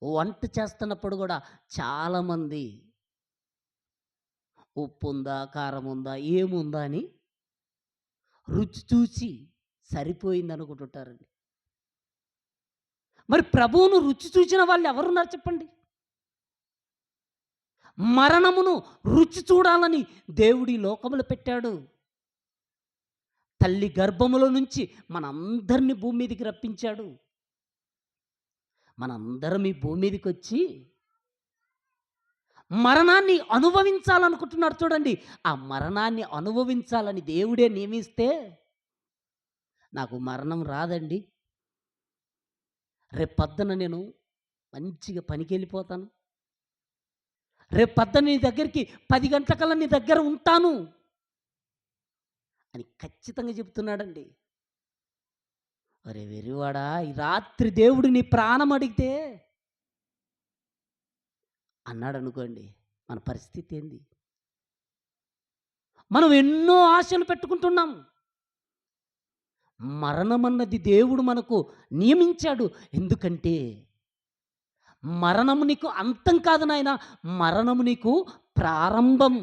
వంట చేస్తున్నప్పుడు కూడా చాలామంది ఉప్పు ఉందా, కారం ఉందా, ఏముందా అని రుచి చూసి సరిపోయింది అనుకుంటుంటారండి. మరి ప్రభువును రుచి చూసిన వాళ్ళు ఎవరున్నారు చెప్పండి? మరణమును రుచి చూడాలని దేవుడి లోకములు పెట్టాడు. తల్లి గర్భములో నుంచి మనందరినీ భూమి మీదకి రప్పించాడు. మనందరం ఈ భూమి మీదకి వచ్చి మరణాన్ని అనుభవించాలనుకుంటున్నారు చూడండి. ఆ మరణాన్ని అనుభవించాలని దేవుడే నియమిస్తే, నాకు మరణం రాదండి, రేపు పొద్దున నేను మంచిగా పనికి వెళ్ళిపోతాను, రేపు పొద్దున నీ దగ్గరికి 10 గంటలకల్లా నీ దగ్గర ఉంటాను అని ఖచ్చితంగా చెప్తున్నాడండి. అరే వెర్రివాడా, ఈ రాత్రి దేవుడు నీ ప్రాణం అడిగితే అన్నాడు అనుకోండి, మన పరిస్థితి ఏంది? మనం ఎన్నో ఆశలు పెట్టుకుంటున్నాం. మరణం అన్నది దేవుడు మనకు నియమించాడు. ఎందుకంటే మరణము నీకు అంతం కాదు నాయన, మరణము నీకు ప్రారంభం.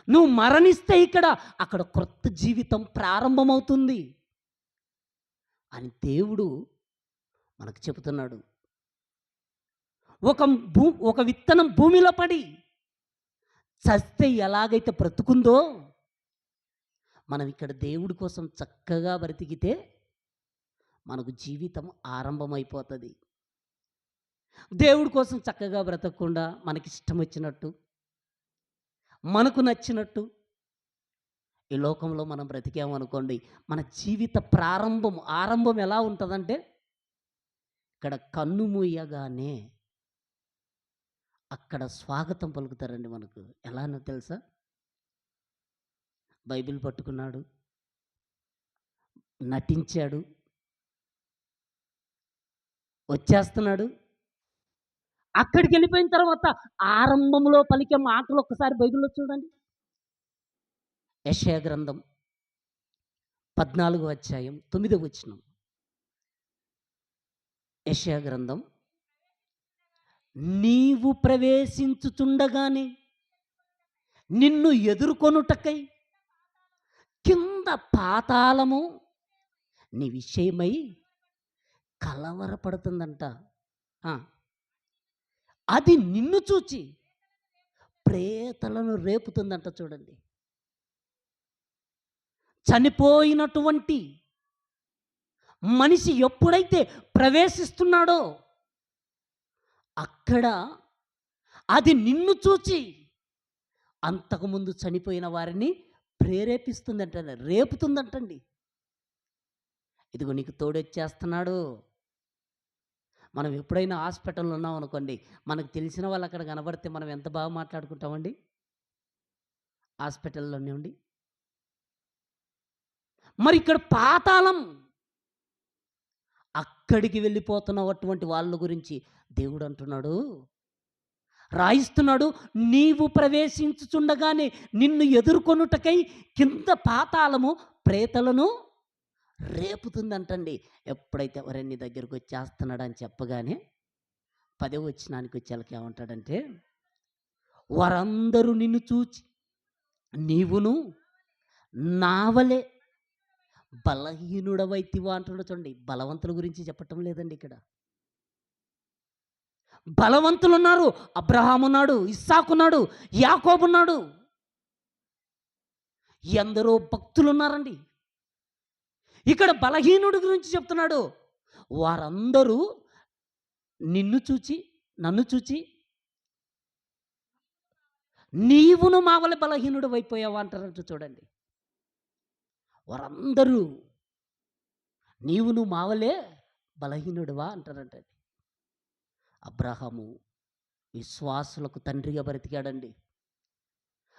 నువ్వు మరణిస్తే అక్కడ క్రొత్త జీవితం ప్రారంభమవుతుంది అని దేవుడు మనకు చెబుతున్నాడు. ఒక విత్తనం భూమిలో పడి చస్తే ఎలాగైతే బ్రతుకుందో, మనం ఇక్కడ దేవుడి కోసం చక్కగా బ్రతికితే మనకు జీవితం ఆరంభమైపోతుంది. దేవుడి కోసం చక్కగా బ్రతకకుండా మనకిష్టం వచ్చినట్టు, మనకు నచ్చినట్టు ఈ లోకంలో మనం బ్రతికామనుకోండి, మన జీవిత ఆరంభం ఎలా ఉంటుందంటే, ఇక్కడ కన్ను మూయగానే అక్కడ స్వాగతం పలుకుతారండి మనకు. ఎలానో తెలుసా? బైబిల్ పట్టుకున్నాడు, నటించాడు, వచ్చేస్తున్నాడు. అక్కడికి వెళ్ళిపోయిన తర్వాత ఆరంభంలో పలికే మాటలు ఒక్కసారి బైబిల్లో చూడండి. యెషయా గ్రంథం 14వ అధ్యాయం 9వ వచనం. యెషయా గ్రంథం, నీవు ప్రవేశించుచుండగానే నిన్ను ఎదుర్కొనుటకై కింద పాతాళము నీ విషయమై కలవరపడుతుందంట. అది నిన్ను చూచి ప్రేతలను రేపుతుందంట. చూడండి, చనిపోయినటువంటి మనిషి ఎప్పుడైతే ప్రవేశిస్తున్నాడో అక్కడ అది నిన్ను చూచి అంతకుముందు చనిపోయిన వారిని ప్రేరేపిస్తుందంట, రేపుతుందంటండి. ఇదిగో నీకు తోడొచ్చేస్తున్నాడు. మనం ఎప్పుడైనా హాస్పిటల్లో ఉన్నాం అనుకోండి, మనకు తెలిసిన వాళ్ళు అక్కడ కనబడితే మనం ఎంత బాగా మాట్లాడుకుంటామండి హాస్పిటల్లోనే ఉండి. మరి ఇక్కడ పాతాళం, అక్కడికి వెళ్ళిపోతున్నటువంటి వాళ్ళ గురించి దేవుడు అంటున్నాడు, రాయిస్తున్నాడు. నీవు ప్రవేశించుచుండగానే నిన్ను ఎదుర్కొనుటకై కింద పాతాళము ప్రేతలను రేపుతుందంటండి. ఎప్పుడైతే ఎవరైనా నీ దగ్గరికి వచ్చేస్తున్నాడు అని చెప్పగానే 10వ వచనానికి వచ్చేళ్ళకి ఏమంటాడంటే, వారందరూ నిన్ను చూచి నీవును నావలే బలహీనుడవైతివా అంటున్నాడు. చూడండి, బలవంతుల గురించి చెప్పటం లేదండి ఇక్కడ. బలవంతులు ఉన్నారు. అబ్రహాము ఉన్నాడు, ఇస్సాకున్నాడు, యాకోబున్నాడు, ఎందరో భక్తులు ఉన్నారండి. ఇక్కడ బలహీనుడి గురించి చెప్తున్నాడు. వారందరూ నిన్ను చూచి నన్ను చూచి నీవును మా వలె బలహీనుడు అయిపోయావా అంటారంట. చూడండి, వారందరూ నీవును మా వలె బలహీనుడువా అంటారంట. అబ్రహాము విశ్వాసులకు తండ్రిగా బ్రతికాడండి.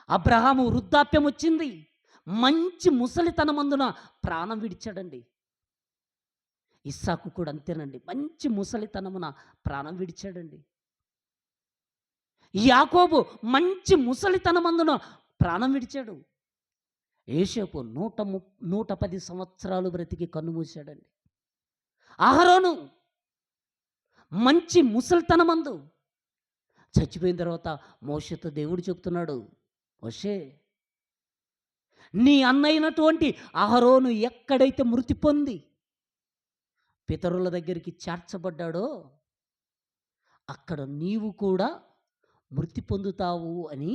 అబ్రహాము వృద్ధాప్యం వచ్చింది, మంచి ముసలితనమందున ప్రాణం విడిచాడండి. ఇస్సాకు కూడా అంతేనండి, మంచి ముసలితనమున ప్రాణం విడిచాడండి. యాకోబు మంచి ముసలితనమందున ప్రాణం విడిచాడు. యోసేపు 110 సంవత్సరాలు బ్రతికి కన్ను మూశాడండి. అహరోను మంచి ముసలితనమందు చచ్చిపోయిన తర్వాత మోషేతో దేవుడు చెప్తున్నాడు, మోషే, నీ అన్నైనటువంటి అహరోను ఎక్కడైతే మృతి పొంది పితరుల దగ్గరికి చేర్చబడ్డాడో అక్కడ నీవు కూడా మృతి పొందుతావు అని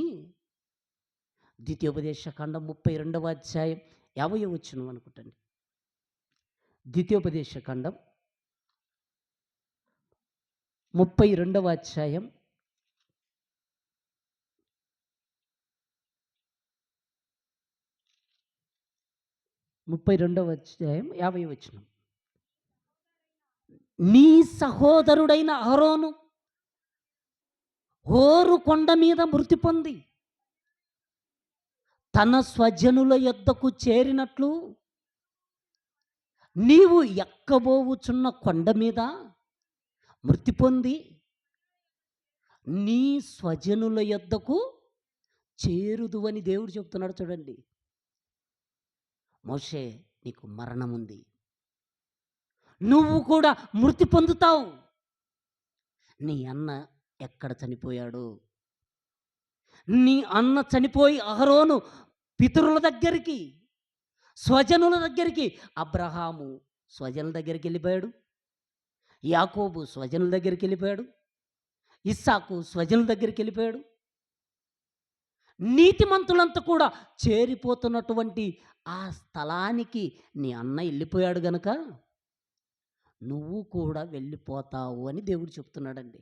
ద్వితీయోపదేశ కాండం 32వ అధ్యాయం 50వ వచనం అనుకుంటండి. ద్వితీయోపదేశ కాండం 32వ అధ్యాయం 50వ వచనం. నీ సహోదరుడైన అహరోను హోరు కొండ మీద మృతి పొంది తన స్వజనుల యొద్దకు చేరినట్లు నీవు ఎక్కబోవుచున్న కొండ మీద మృతి పొంది నీ స్వజనుల యొద్దకు చేరుదు అని దేవుడు చెప్తున్నాడు. చూడండి, మోషే, నీకు మరణం ఉంది, నువ్వు కూడా మృతి పొందుతావు. నీ అన్న ఎక్కడ చనిపోయాడు? నీ అన్న చనిపోయి అహరోను పితరుల దగ్గరికి, స్వజనుల దగ్గరికి, అబ్రహాము స్వజనుల దగ్గరికి వెళ్ళిపోయాడు, యాకోబు స్వజనుల దగ్గరికి వెళ్ళిపోయాడు, ఇస్సాకు స్వజనుల దగ్గరికి వెళ్ళిపోయాడు. నీతిమంతులంతా కూడా చేరిపోతున్నటువంటి ఆ స్థలానికి నీ అన్న వెళ్ళిపోయాడు గనక నువ్వు కూడా వెళ్ళిపోతావు అని దేవుడు చెప్తున్నాడండి.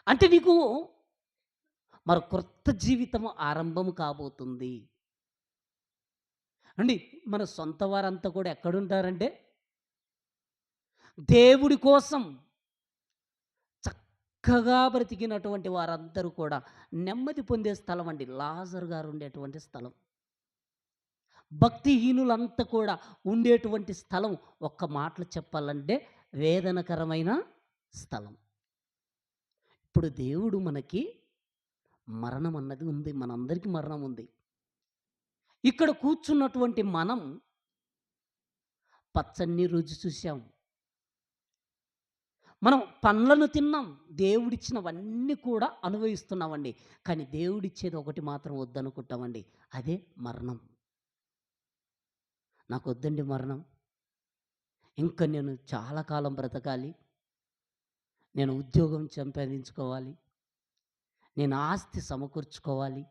అంటే నీకు మరి కొత్త జీవితం ఆరంభం కాబోతుంది అండి. మన సొంత వారంతా కూడా ఎక్కడుంటారంటే దేవుడి కోసం చక్కగా బ్రతికినటువంటి వారందరూ కూడా నెమ్మది పొందే స్థలం అండి లాజరు గారు ఉండేటువంటి స్థలం. భక్తిహీనులంతా కూడా ఉండేటువంటి స్థలం. ఒక్క మాటలు చెప్పాలంటే వేదనకరమైన స్థలం. ఇప్పుడు దేవుడు మనకి మరణం అన్నది ఉంది, మనందరికీ మరణం ఉంది. ఇక్కడ కూర్చున్నటువంటి మనం పచ్చని రుచి చూసాం, మనం పండ్లను తిన్నాం, దేవుడిచ్చినవన్నీ కూడా అనుభవిస్తున్నామండి. కానీ దేవుడిచ్చేది ఒకటి మాత్రం వద్దనుకుంటామండి, అదే మరణం. నాకు వద్దండి మరణం, ఇంకా నేను చాలా కాలం బ్రతకాలి, నేను ఉద్యోగం సంపాదించుకోవాలి, నేను ఆస్తి సమకూర్చుకోవాలి,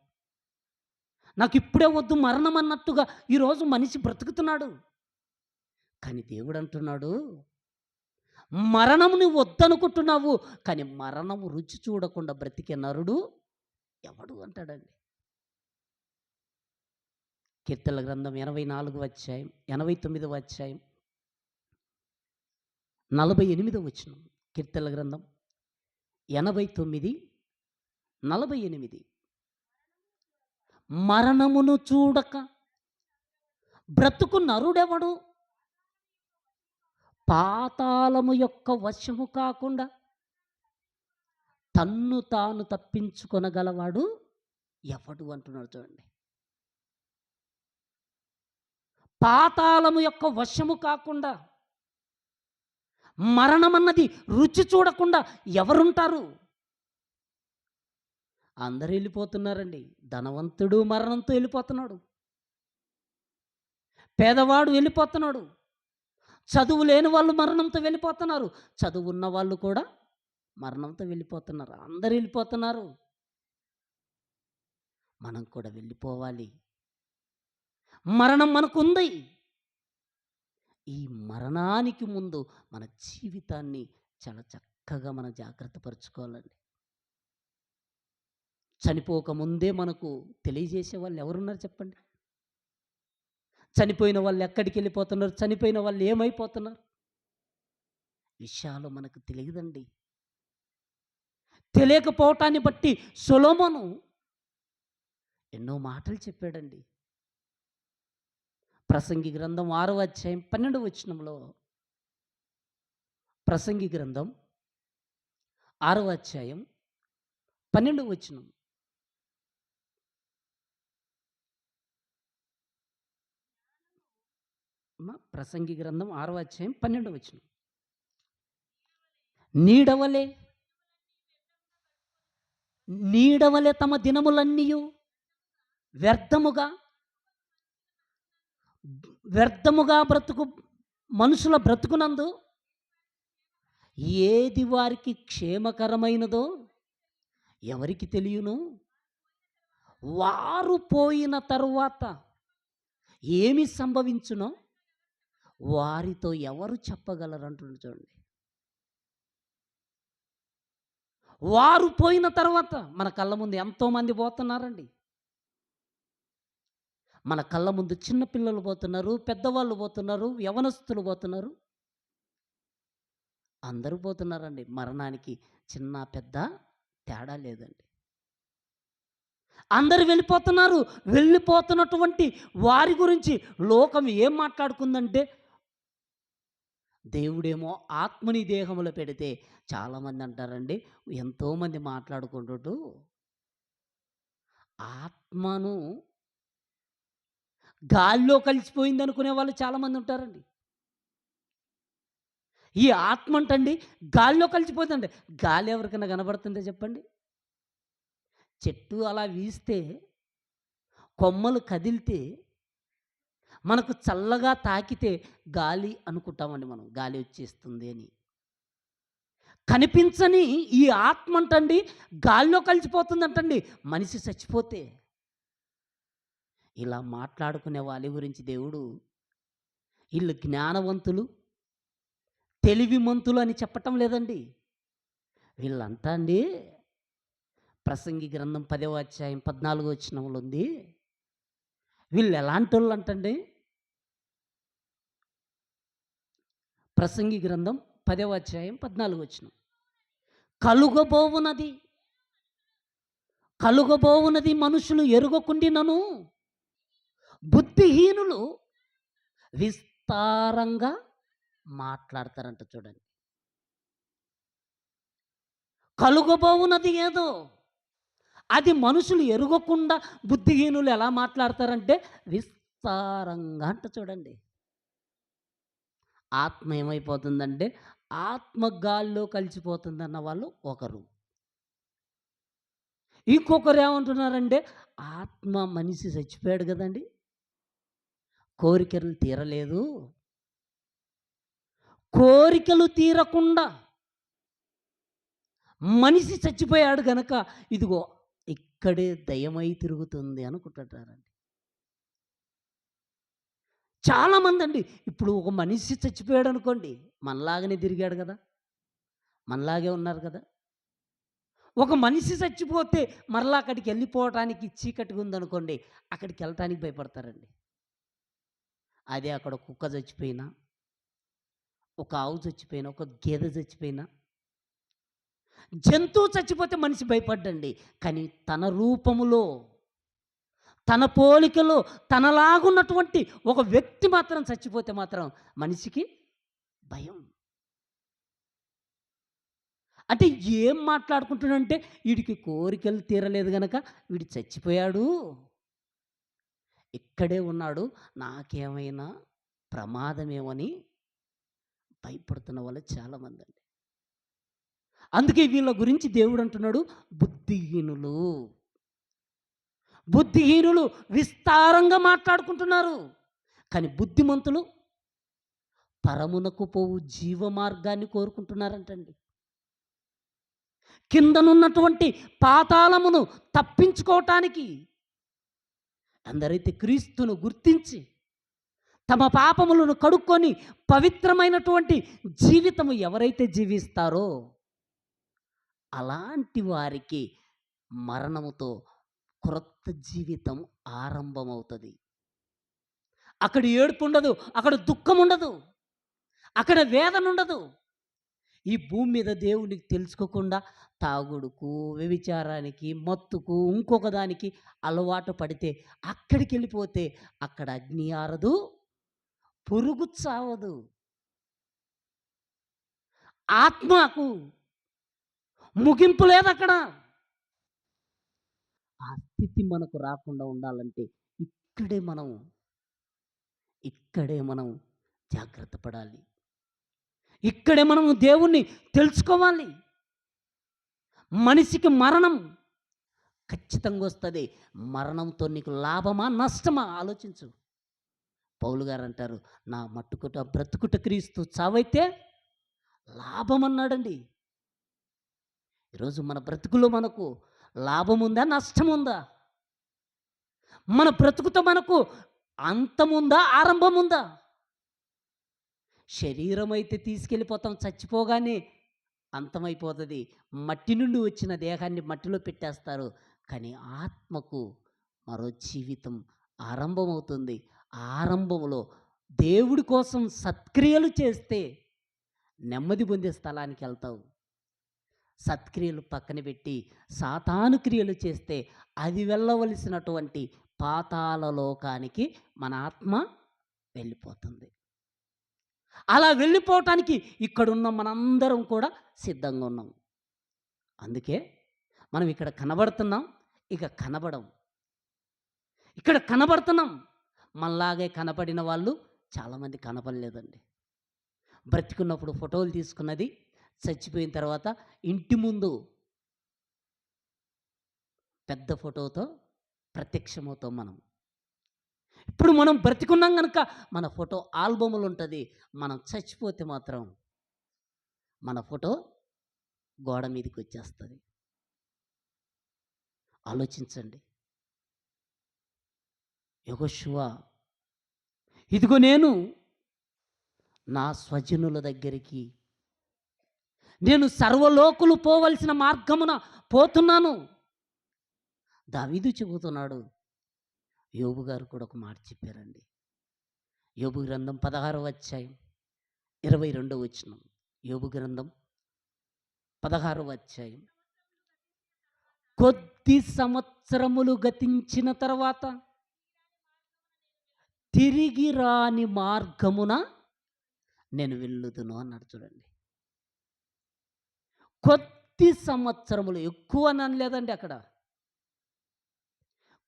నాకు ఇప్పుడే వద్దు మరణం అన్నట్టుగా ఈరోజు మనిషి బ్రతుకుతున్నాడు. కానీ దేవుడు అంటున్నాడు, మరణం నువ్వు వద్దనుకుంటున్నావు, కానీ మరణము రుచి చూడకుండా బ్రతికే నరుడు ఎవడు అంటాడండి. కీర్తనల గ్రంథం 84వ అధ్యాయం 89వ అధ్యాయం 48వ వచనం. కీర్తనల గ్రంథం 89:48. మరణమును చూడక బ్రతుకు నరుడెవడు? పాతాళము యొక్క వశము కాకుండా తన్ను తాను తప్పించుకొనగలవాడు ఎవడు అంటున్నాడు చూడండి. పాతాళము యొక్క వశము కాకుండా, మరణమన్నది రుచి చూడకుండా ఎవరుంటారు? అందరూ వెళ్ళిపోతున్నారండి. ధనవంతుడు మరణంతో వెళ్ళిపోతున్నాడు, పేదవాడు వెళ్ళిపోతున్నాడు, చదువు లేని వాళ్ళు మరణంతో వెళ్ళిపోతున్నారు, చదువు ఉన్న వాళ్ళు కూడా మరణంతో వెళ్ళిపోతున్నారు. అందరూ వెళ్ళిపోతున్నారు. మనం కూడా వెళ్ళిపోవాలి. మరణం మనకుంది. ఈ మరణానికి ముందు మన జీవితాన్ని చాలా చక్కగా మనం జాగ్రత్త పరుచుకోవాలండి. చనిపోకముందే మనకు తెలియజేసే వాళ్ళు ఎవరున్నారు చెప్పండి? చనిపోయిన వాళ్ళు ఎక్కడికి వెళ్ళిపోతున్నారు, చనిపోయిన వాళ్ళు ఏమైపోతున్నారు, విషయాలు మనకు తెలియదండి. తెలియకపోవటాన్ని బట్టి సొలొమోను ఎన్నో మాటలు చెప్పాడండి. ప్రసంగి గ్రంథం 6వ అధ్యాయం 12వ వచనంలో, ప్రసంగి గ్రంథం 6వ అధ్యాయం 12వ వచనం, ప్రసంగి గ్రంథం 6వ అధ్యాయం 12వ వచనం. నీడవలే తమ దినములన్నీ వ్యర్థముగా బ్రతుకు మనుషుల బ్రతుకునందు ఏది వారికి క్షేమకరమైనదో ఎవరికి తెలియను? వారు పోయిన తరువాత ఏమి సంభవించునో వారితో ఎవరు చెప్పగలరు అంటున్నారు చూడండి. వారు పోయిన తర్వాత మన కళ్ళ ముందు ఎంతోమంది పోతున్నారండి. మన కళ్ళ ముందు చిన్నపిల్లలు పోతున్నారు, పెద్దవాళ్ళు పోతున్నారు, యవనస్తులు పోతున్నారు, అందరూ పోతున్నారండి. మరణానికి చిన్న పెద్ద తేడా లేదండి. అందరు వెళ్ళిపోతున్నారు. వెళ్ళిపోతున్నటువంటి వారి గురించి లోకం ఏం మాట్లాడుకుందంటే, దేవుడేమో ఆత్మని దేహంలో పెడితే, చాలామంది అంటారండి, ఎంతోమంది మాట్లాడుకుంటూ ఆత్మను గాల్లో కలిసిపోయింది అనుకునే వాళ్ళు చాలామంది ఉంటారండి. ఈ ఆత్మ అంటండి గాల్లో కలిసిపోతుందండి. గాలి ఎవరికైనా కనబడుతుందే చెప్పండి? చెట్టు అలా వీస్తే, కొమ్మలు కదిలితే, మనకు చల్లగా తాకితే గాలి అనుకుంటామండి మనం, గాలి వచ్చేస్తుంది అని. కనిపించని ఈ ఆత్మ అంటండి గాల్లో కలిసిపోతుందంటండి మనిషి చచ్చిపోతే. ఇలా మాట్లాడుకునే వాళ్ళ గురించి దేవుడు వీళ్ళు జ్ఞానవంతులు, తెలివిమంతులు అని చెప్పటం లేదండి. వీళ్ళంతా అండి ప్రసంగి గ్రంథం 10వ అధ్యాయం 14వ వచనంలో ఉంది. వీళ్ళు ఎలాంటి వాళ్ళు అంటండి? ప్రసంగి గ్రంథం 10వ అధ్యాయం 14వ వచనం. కలుగబోవునది మనుషులు ఎరుగకుండినను బుద్ధిహీనులు విస్తారంగా మాట్లాడతారంట చూడండి. కలుగబోవునది ఏదో అది మనుషులు ఎరుగకుండా బుద్ధిహీనులు ఎలా మాట్లాడతారంటే విస్తారంగా అంట చూడండి. ఆత్మ ఏమైపోతుందంటే ఆత్మ గాల్లో కలిసిపోతుందన్న వాళ్ళు ఒకరు. ఇంకొకరు ఏమంటున్నారంటే ఆత్మ మనిషి చచ్చిపోయాడు కదండి, కోరికలు తీరలేదు, కోరికలు తీరకుండా మనిషి చచ్చిపోయాడు గనక ఇదిగో ఇక్కడే దయమై తిరుగుతుంది అనుకుంటారండి చాలామంది అండి. ఇప్పుడు ఒక మనిషి చచ్చిపోయాడు అనుకోండి, మనలాగానే తిరిగాడు కదా, మనలాగే ఉన్నారు కదా. ఒక మనిషి చచ్చిపోతే మరలా అక్కడికి వెళ్ళిపోవటానికి చీకటిగా ఉందనుకోండి, అక్కడికి వెళ్ళటానికి భయపడతారండి. అదే అక్కడ కుక్క చచ్చిపోయినా, ఒక ఆవు చచ్చిపోయినా, ఒక గేదె చచ్చిపోయినా, జంతువు చచ్చిపోతే మనిషి భయపడ్డండి. కానీ తన రూపములో, తన పోలికలో, తనలాగున్నటువంటి ఒక వ్యక్తి మాత్రం చచ్చిపోతే మాత్రం మనిషికి భయం. అంటే ఏం మాట్లాడుకుంటున్నాడంటే వీడికి కోరికలు తీరలేదు గనక వీడు చచ్చిపోయాడు. ఇక్కడే ఉన్నాడు. నాకేమైనా ప్రమాదమేమని భయపడుతున్న వాళ్ళు చాలామందండి. అందుకే వీళ్ళ గురించి దేవుడు అంటున్నాడు బుద్ధిహీనులు. బుద్ధిహీనులు విస్తారంగా మాట్లాడుకుంటున్నారు. కానీ బుద్ధిమంతులు పరమునకు పోవు జీవ మార్గాన్ని కోరుకుంటున్నారంటండి. కిందనున్నటువంటి పాతాళమును తప్పించుకోవటానికి అందరైతే క్రీస్తును గుర్తించి తమ పాపములను కడుక్కొని పవిత్రమైనటువంటి జీవితము ఎవరైతే జీవిస్తారో అలాంటి వారికి మరణముతో క్రొత్త జీవితం ఆరంభమవుతుంది. అక్కడ ఏడుపు ఉండదు, అక్కడ దుఃఖం ఉండదు, అక్కడ వేదన ఉండదు. ఈ భూమి మీద దేవునికి తెలుసుకోకుండా తాగుడుకు, వ్యభిచారానికి, మత్తుకు, ఇంకొక దానికి అలవాటు పడితే అక్కడికి వెళ్ళిపోతే అక్కడ అగ్ని ఆరదు, పురుగు చావదు. ఆత్మకు ముగింపు లేదు అక్కడ. ఆ స్థితి మనకు రాకుండా ఉండాలంటే ఇక్కడే మనం జాగ్రత్త పడాలి. ఇక్కడే మనం దేవుణ్ణి తెలుసుకోవాలి. మనిషికి మరణం ఖచ్చితంగా వస్తుంది. మరణంతో నీకు లాభమా నష్టమా ఆలోచించు. పౌలు గారు అంటారు, నా మట్టుకుట బ్రతుకుట క్రీస్తు, చావైతే లాభం అన్నాడండి. ఈరోజు మన బ్రతుకులో మనకు లాభం ఉందా, నష్టం ఉందా? మన బ్రతుకుతో మనకు అంతముందా, ఆరంభం ఉందా? శరీరం అయితే తీసుకెళ్ళిపోతాం, చచ్చిపోగానే అంతమైపోతుంది. మట్టి నుండి వచ్చిన దేహాన్ని మట్టిలో పెట్టేస్తారు. కానీ ఆత్మకు మరో జీవితం ఆరంభమవుతుంది. ఆరంభంలో దేవుడి కోసం సత్క్రియలు చేస్తే నెమ్మది పొందే స్థలానికి వెళ్తావు. సత్క్రియలు పక్కన పెట్టి సాతాను క్రియలు చేస్తే అది వెళ్ళవలసినటువంటి పాతాళ లోకానికి మన ఆత్మ వెళ్ళిపోతుంది. అలా వెళ్ళిపోవటానికి ఇక్కడున్న మనందరం కూడా సిద్ధంగా ఉన్నాం. అందుకే మనం ఇక్కడ కనబడుతున్నాం, ఇక కనబడం. ఇక్కడ కనబడుతున్నాం. మనలాగే కనపడిన వాళ్ళు చాలామంది కనపడలేదండి. బ్రతికున్నప్పుడు ఫోటోలు తీసుకున్నది, చచ్చిపోయిన తర్వాత ఇంటి ముందు పెద్ద ఫోటోతో ప్రత్యక్షమవుతాం మనం. ఇప్పుడు మనం బ్రతికున్నాం కనుక మన ఫోటో ఆల్బములు ఉంటుంది. మనం చచ్చిపోతే మాత్రం మన ఫోటో గోడ మీదకి వచ్చేస్తుంది. ఆలోచించండి. యెహోషువ, ఇదిగో నేను నా స్వజనుల దగ్గరికి, నేను సర్వలోకులు పోవలసిన మార్గమున పోతున్నాను. దావీదు చెబుతున్నాడు. యోబు గారు కూడా ఒక మాట చెప్పారండి. యోబు గ్రంథం 16వ అధ్యాయం 22వ వచనం. యోబు గ్రంథం 16వ అధ్యాయం. కొద్ది సంవత్సరములు గతించిన తర్వాత తిరిగి రాని మార్గమున నేను వెళ్ళుదును అన్నాడు. చూడండి, కొద్ది సంవత్సరములు, ఎక్కువ అనలేదండి అక్కడ.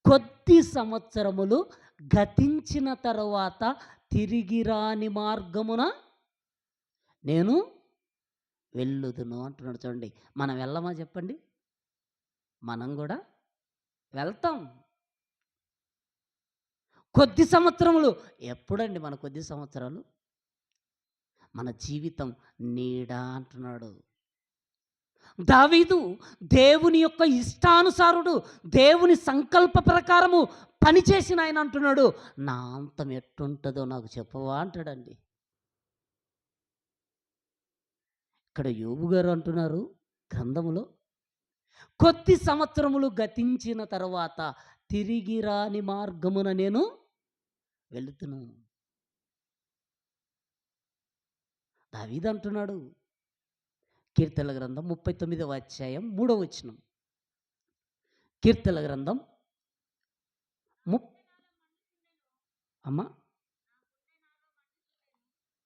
కొద్ది సంవత్సరములు గతించిన తర్వాత తిరిగి రాని మార్గమున నేను వెళ్ళుదును అంటున్నాడు. చూడండి, మనం వెళ్ళమా చెప్పండి? మనం కూడా వెళ్తాం. కొద్ది సంవత్సరములు ఎప్పుడండి మన కొద్ది సంవత్సరాలు? మన జీవితం నీడ అంటున్నాడు. దావీదు దేవుని యొక్క ఇష్టానుసారుడు, దేవుని సంకల్ప ప్రకారము పనిచేసిన ఆయన అంటున్నాడు, నా అంతం ఎట్టుంటుందో నాకు చెప్పవా అంటాడండి. ఇక్కడ యోబు గారు అంటున్నారు గ్రంథములో, కొద్ది సంవత్సరములు గతించిన తర్వాత తిరిగి రాని మార్గమున నేను వెళుతున్నాను. దావీదు అంటున్నాడు, కీర్తనల గ్రంథం 39వ అధ్యాయం 3వ వచనం. కీర్తనల గ్రంథం అమ్మా,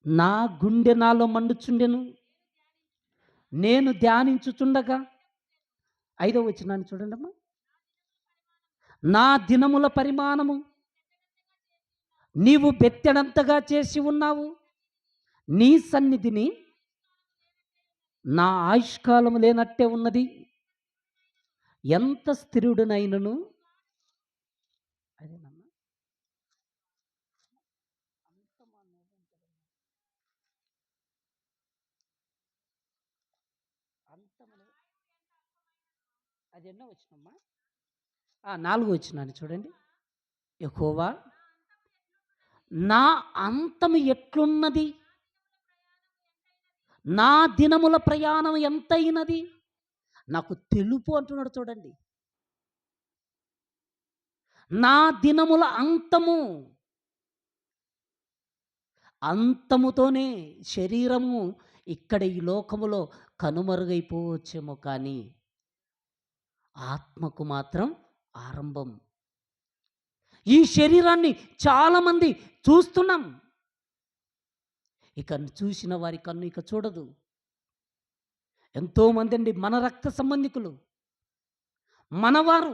నా గుండె నాలో మండుచుండెను, నేను ధ్యానించుచుండగా 5వ వచనాన్ని చూడండమ్మా. నా దినముల పరిమాణము నీవు బెత్తెడంతగా చేసి ఉన్నావు. నీ సన్నిధిని నా ఆయుష్కాలము లేనట్టే ఉన్నది. ఎంత స్థిరుడనైనను అదేనమ్మా అంతమును అది ఎన్నో వచ్చినమ్మా 4వ వచనాన్ని చూడండి. యెహోవా నా అంతము ఎట్లున్నది, నా దినముల ప్రయాణం ఎంతైనది నాకు తెలుపు అంటున్నాడు చూడండి. నా దినముల అంతము, అంతముతోనే శరీరము ఇక్కడ ఈ లోకములో కనుమరుగైపోవచ్చేమో, కానీ ఆత్మకు మాత్రం ఆరంభం. ఈ శరీరాన్ని చాలామంది చూస్తున్నాం, ఇక చూసిన వారి కన్ను ఇక చూడదు. ఎంతోమంది అండి మన రక్త సంబంధికులు, మనవారు